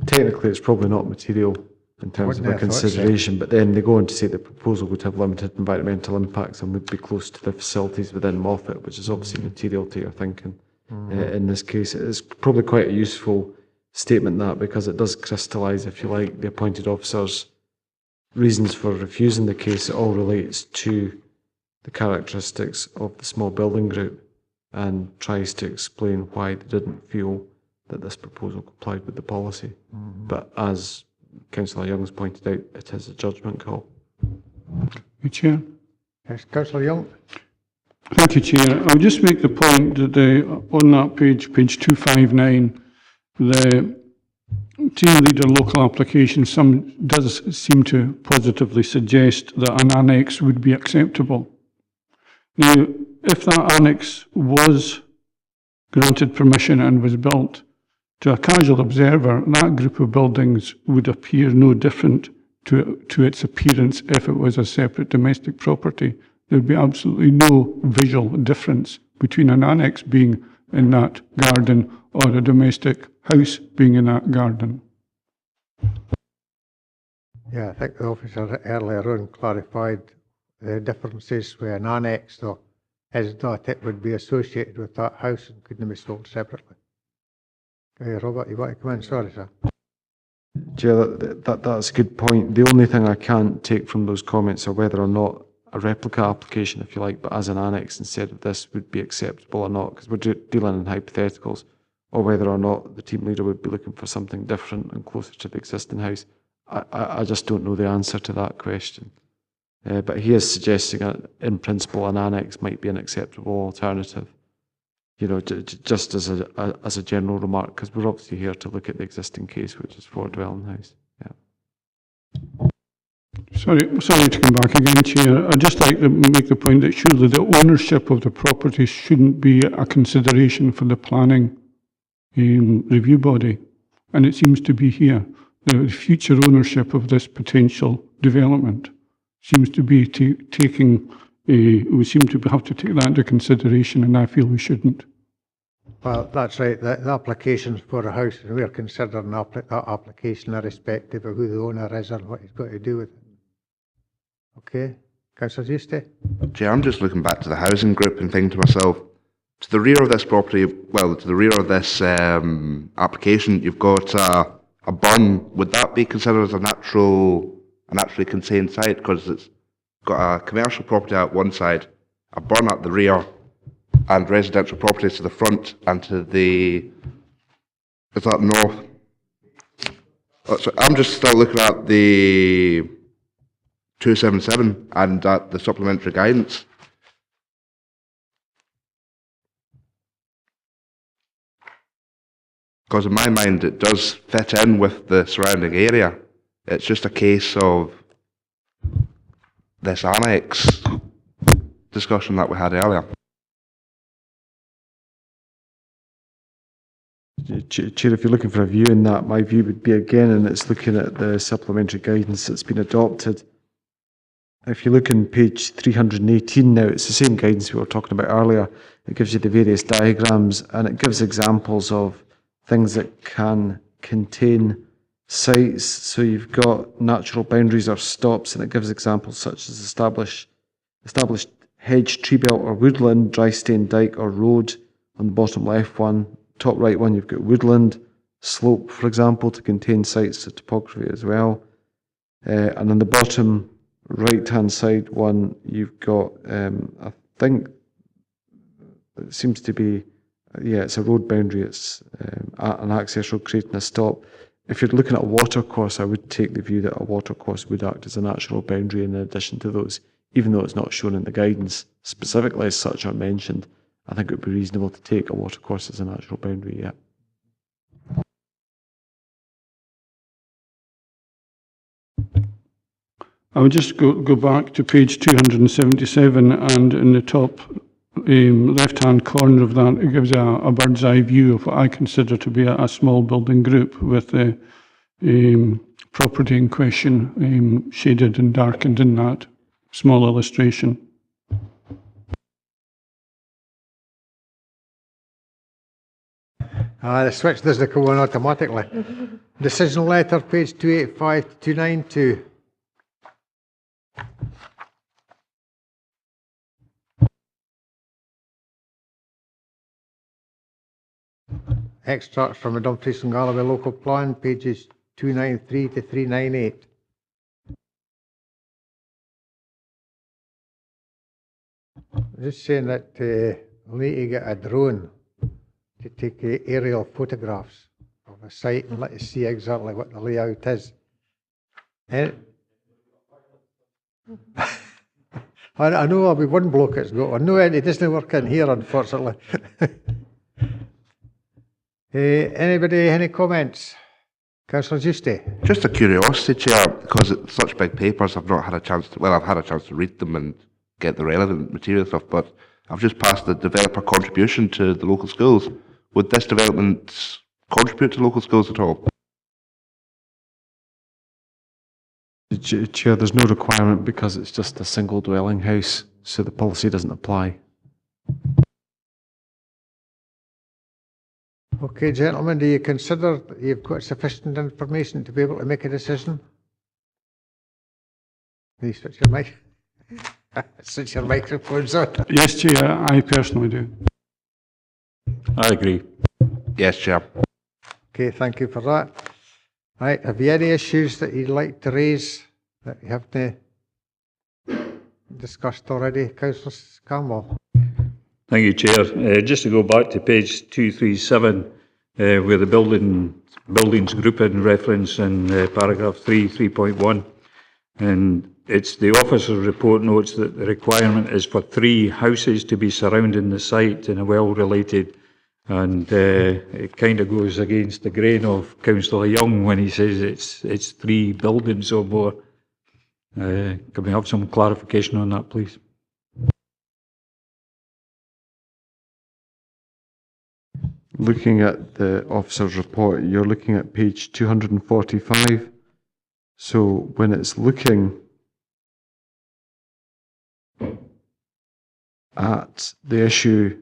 Technically, it's probably not material in terms of a consideration, but then they go on to say the proposal would have limited environmental impacts and would be close to the facilities within Moffat, which is obviously material to your thinking. In this case, it is probably quite a useful statement, that, because it does crystallise, if you like, the appointed officer's reasons for refusing the case. It all relates to the characteristics of the small building group and tries to explain why they didn't feel that this proposal complied with the policy. But as Councillor Young's pointed out, it is a judgment call. Chair. Yes, Councillor Young. Thank you, Chair. I'll just make the point that on that page 259, the team leader local application does seem to positively suggest that an annex would be acceptable. Now, if that annex was granted permission and was built, to a casual observer, that group of buildings would appear no different to its appearance if it was a separate domestic property. There would be absolutely no visual difference between an annex being in that garden or a domestic house being in that garden. Yeah, I think the officer earlier on clarified the differences with an annex, though, is that it would be associated with that house and couldn't be sold separately. Okay, Robert, you want to come in? Sorry, sir. Chair, that's a good point. The only thing I can't take from those comments are whether or not a replica application, if you like, but as an annex instead of this would be acceptable or not, because we're dealing in hypotheticals, or whether or not the team leader would be looking for something different and closer to the existing house. I just don't know the answer to that question. But he is suggesting that, in principle, an annex might be an acceptable alternative. You know, just as a general remark, because we're obviously here to look at the existing case, which is for dwelling house. Yeah. Sorry to come back again, Chair. I'd just like to make the point that surely the ownership of the property shouldn't be a consideration for the planning review body, and it seems to be here. The future ownership of this potential development seems to be we seem to have to take that into consideration, and I feel we shouldn't. Well, that's right. The application's for a house, and we're considering that application irrespective of who the owner is and what he's got to do with it. Okay, Councillor Eustace? Chair, I'm just looking back to the housing group and thinking to myself, to the rear of this property, well, to the rear of this application, you've got a burn. Would that be considered as a naturally contained site? Because it's got a commercial property at one side, a burn at the rear, and residential properties to the front and to the, is that north? Oh, so I'm just still looking at the 277 and at the supplementary guidance. Because in my mind it does fit in with the surrounding area. It's just a case of this annex discussion that we had earlier. Chair, if you're looking for a view in that, my view would be again, and it's looking at the supplementary guidance that's been adopted. If you look in page 318 now, it's the same guidance we were talking about earlier. It gives you the various diagrams, and it gives examples of things that can contain sites. So you've got natural boundaries or stops, and it gives examples such as established hedge, tree belt or woodland, dry stone dyke or road on the bottom left one. Top right one, you've got woodland, slope, for example, to contain sites of topography as well. And on the bottom right-hand side one, you've got, I think, it seems to be, yeah, it's a road boundary, it's an access road creating a stop. If you're looking at a watercourse, I would take the view that a watercourse would act as a natural boundary in addition to those, even though it's not shown in the guidance specifically as such or mentioned. I think it would be reasonable to take a watercourse as a natural boundary, yeah. I would just go back to page 277, and in the top left-hand corner of that, it gives a bird's eye view of what I consider to be a small building group with the property in question shaded and darkened in that small illustration. The switch doesn't go on automatically. Decision letter, page 285 to 292. Extracts from the Dumfries and Galloway local plan, pages 293 to 398. Just saying that we'll need to get a drone to take aerial photographs of a site and let us see exactly what the layout is. I know I'll be one bloke that's got one. No, it doesn't work in here, unfortunately. Anybody, any comments? Councillor Eustace? Just a curiosity, Chair, because it's such big papers, I've not had a chance to, well, I've had a chance to read them and get the relevant material stuff, but I've just passed the developer contribution to the local schools. Would this development contribute to local schools at all? Chair, there's no requirement because it's just a single dwelling house, so the policy doesn't apply. Okay, gentlemen, do you consider that you've got sufficient information to be able to make a decision? Can you switch your mic? Switch your microphones on. Yes, Chair, I personally do. I agree. Yes, Chair. Okay, thank you for that. Right, have you any issues that you'd like to raise that you have to discussed already. Councillor Campbell. Thank you, Chair. Just to go back to page 237, where the buildings group in reference in paragraph 3.1, and it's the officer's report notes that the requirement is for 3 houses to be surrounding the site in a well-related, and it kind of goes against the grain of Councillor Young when he says it's 3 buildings or more. Can we have some clarification on that, please? Looking at the officer's report, you're looking at page 245. So when it's looking at the issue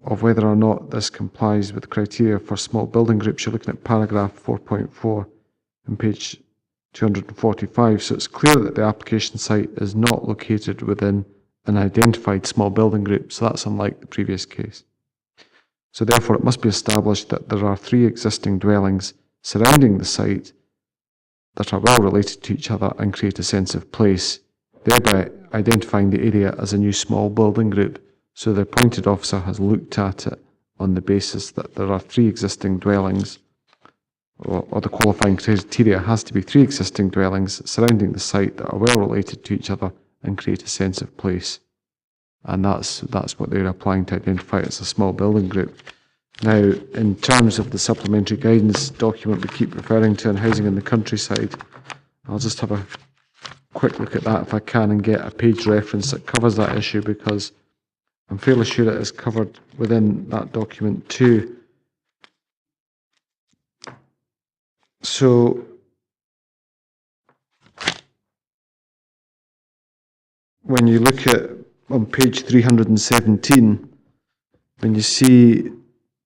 of whether or not this complies with criteria for small building groups, you're looking at paragraph 4.4 on page 245. So it's clear that the application site is not located within an identified small building group. So that's unlike the previous case. So therefore it must be established that there are 3 existing dwellings surrounding the site that are well related to each other and create a sense of place, thereby identifying the area as a new small building group. So the appointed officer has looked at it on the basis that there are 3 existing dwellings, or the qualifying criteria has to be 3 existing dwellings surrounding the site that are well related to each other and create a sense of place. And that's what they're applying to identify it as a small building group. Now, in terms of the supplementary guidance document we keep referring to on housing in the countryside, I'll just have a quick look at that if I can and get a page reference that covers that issue, because I'm fairly sure it is covered within that document too. So, when you look at on page 317, when you see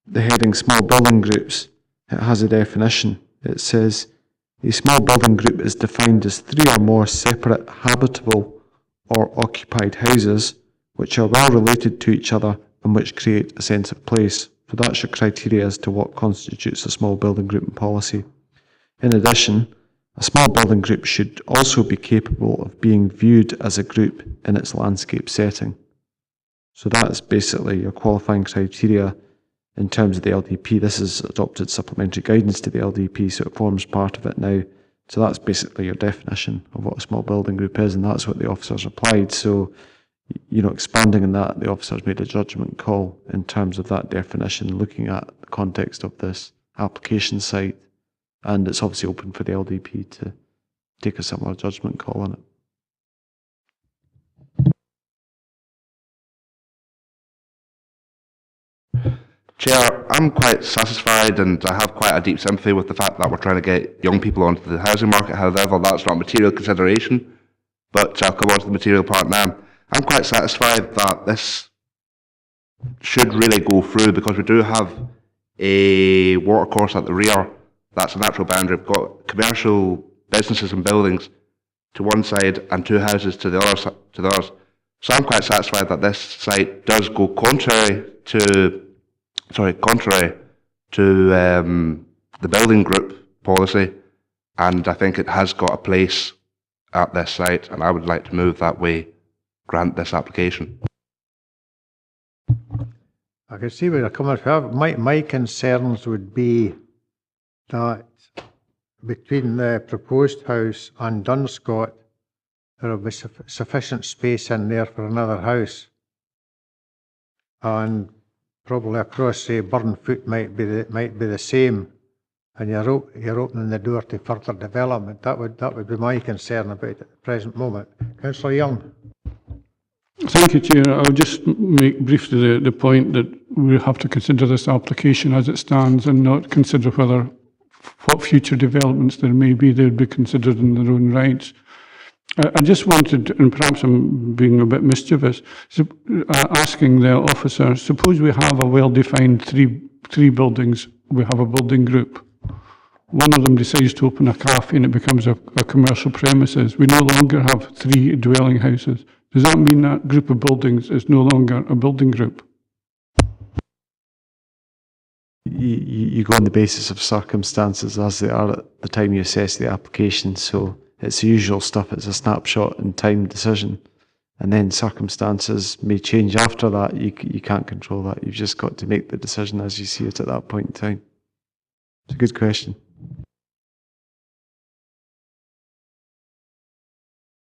the heading small building groups, it has a definition. It says, a small building group is defined as 3 or more separate habitable or occupied houses which are well related to each other and which create a sense of place. So that's your criteria as to what constitutes a small building group in policy. In addition, a small building group should also be capable of being viewed as a group in its landscape setting. So that's basically your qualifying criteria in terms of the LDP. This is adopted supplementary guidance to the LDP, so it forms part of it now. So that's basically your definition of what a small building group is, and that's what the officers applied. So, expanding on that, the officers made a judgment call in terms of that definition, looking at the context of this application site. And it's obviously open for the LDP to take a similar judgment call on it. Chair, I'm quite satisfied and I have quite a deep sympathy with the fact that we're trying to get young people onto the housing market. However, that's not material consideration, but I'll come on to the material part now. I'm quite satisfied that this should really go through, because we do have a watercourse at the rear. That's a natural boundary. We've got commercial businesses and buildings to one side and 2 houses to the others. So I'm quite satisfied that this site does go contrary to the building group policy, and I think it has got a place at this site, and I would like to move that way, grant this application. I can see where you're coming from. My concerns would be that between the proposed house and Dunscot, there will be sufficient space in there for another house, and probably across, say, Burnfoot might be the same, and you're opening the door to further development. That would be my concern about it at the present moment. Councillor Young. Thank you, Chair. I'll just make briefly the point that we have to consider this application as it stands and not consider what future developments there may be. They would be considered in their own rights. I just wanted, and perhaps I'm being a bit mischievous, asking the officer, suppose we have a well-defined three buildings, we have a building group. One of them decides to open a cafe and it becomes a commercial premises. We no longer have 3 dwelling houses. Does that mean that group of buildings is no longer a building group? You go on the basis of circumstances as they are at the time you assess the application. So it's the usual stuff. It's a snapshot in time decision. and then circumstances may change after that. You can't control that. You've just got to make the decision as you see it at that point in time. It's a good question.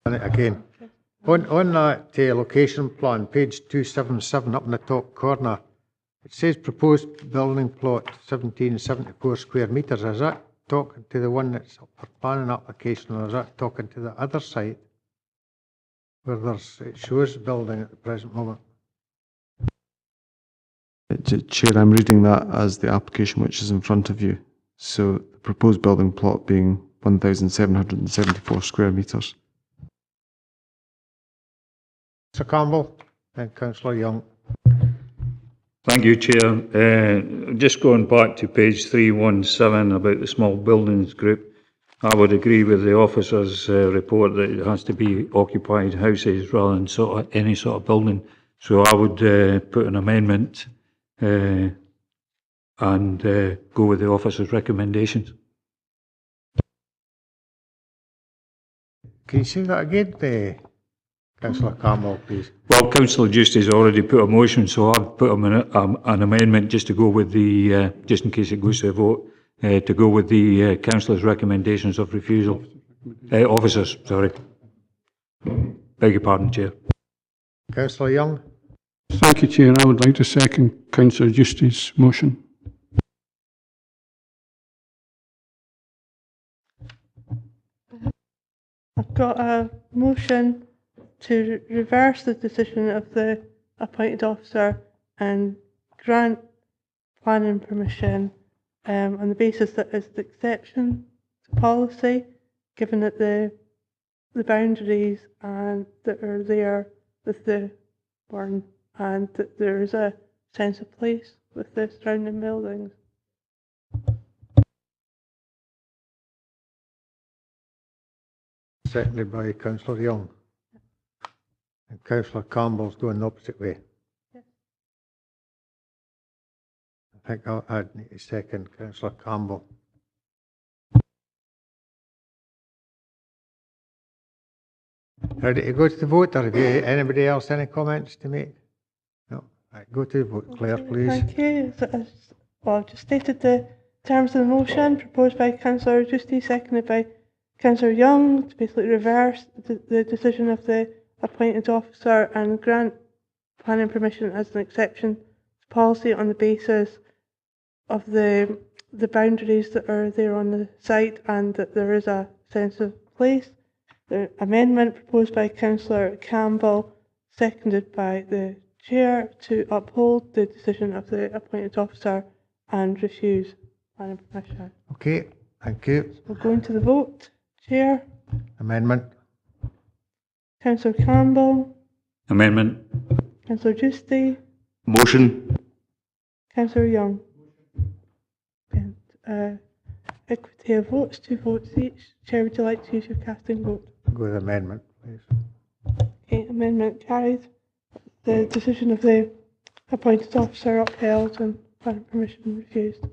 And again, on that location plan, page 277, up in the top corner, it says proposed building plot 1774 square metres. Is that talking to the one that's up for planning application, or is that talking to the other site where it shows building at the present moment? Chair, I'm reading that as the application which is in front of you. So the proposed building plot being 1,774 square metres. Sir Campbell and Councillor Young. Thank you, Chair. Just going back to page 317 about the small buildings group, I would agree with the officer's report that it has to be occupied houses rather than any sort of building. So I would put an amendment and go with the officer's recommendations. Can you say that again, Councillor Campbell, please? Well, Councillor Justice already put a motion, so I've put an amendment just to go with the, just in case it goes to a vote, to go with the councillor's recommendations of refusal. Officers, sorry. Beg your pardon, Chair. Councillor Young. Thank you, Chair. I would like to second Councillor Justice's motion. I've got a motion to reverse the decision of the appointed officer and grant planning permission on the basis that it's the exception to policy, given that the boundaries and that are there with the barn, and that there is a sense of place with the surrounding buildings. Seconded by Councillor Young. And Councillor Campbell's going the opposite way. Yes. I think I'd need to second Councillor Campbell. Ready to go to the vote, or have you, anybody else any comments to make? No. Right, go to the vote. Claire, please. Thank you. Well, I've just stated the terms of the motion proposed by Councillor Justice, seconded by Councillor Young, to basically reverse the decision of the appointed officer and grant planning permission as an exception to policy on the basis of the boundaries that are there on the site, and that there is a sense of place. The amendment proposed by Councillor Campbell, seconded by the Chair, to uphold the decision of the appointed officer and refuse planning permission. Okay, thank you. So we're going to the vote. Chair. Amendment. Councillor Campbell. Amendment. Councillor Justice. Motion. Councillor Young. And, equity of votes, 2 votes each. Chair, would you like to use your casting vote? Go with amendment, please. Okay, amendment carried. The decision of the appointed officer upheld and planning permission refused.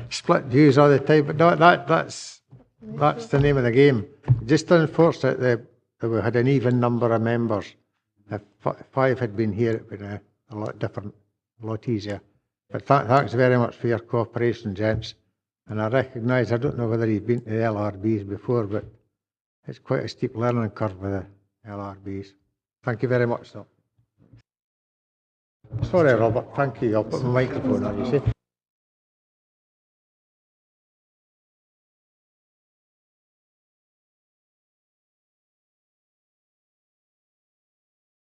Split views all the time, but no, that's the name of the game. Just unfortunate that we had an even number of members. If 5 had been here, it would have been a lot different, a lot easier. But thanks very much for your cooperation, gents. And I recognise, I don't know whether you've been to the LRBs before, but it's quite a steep learning curve with the LRBs. Thank you very much, though. Sorry, Robert. Thank you. I'll put my microphone on, you see.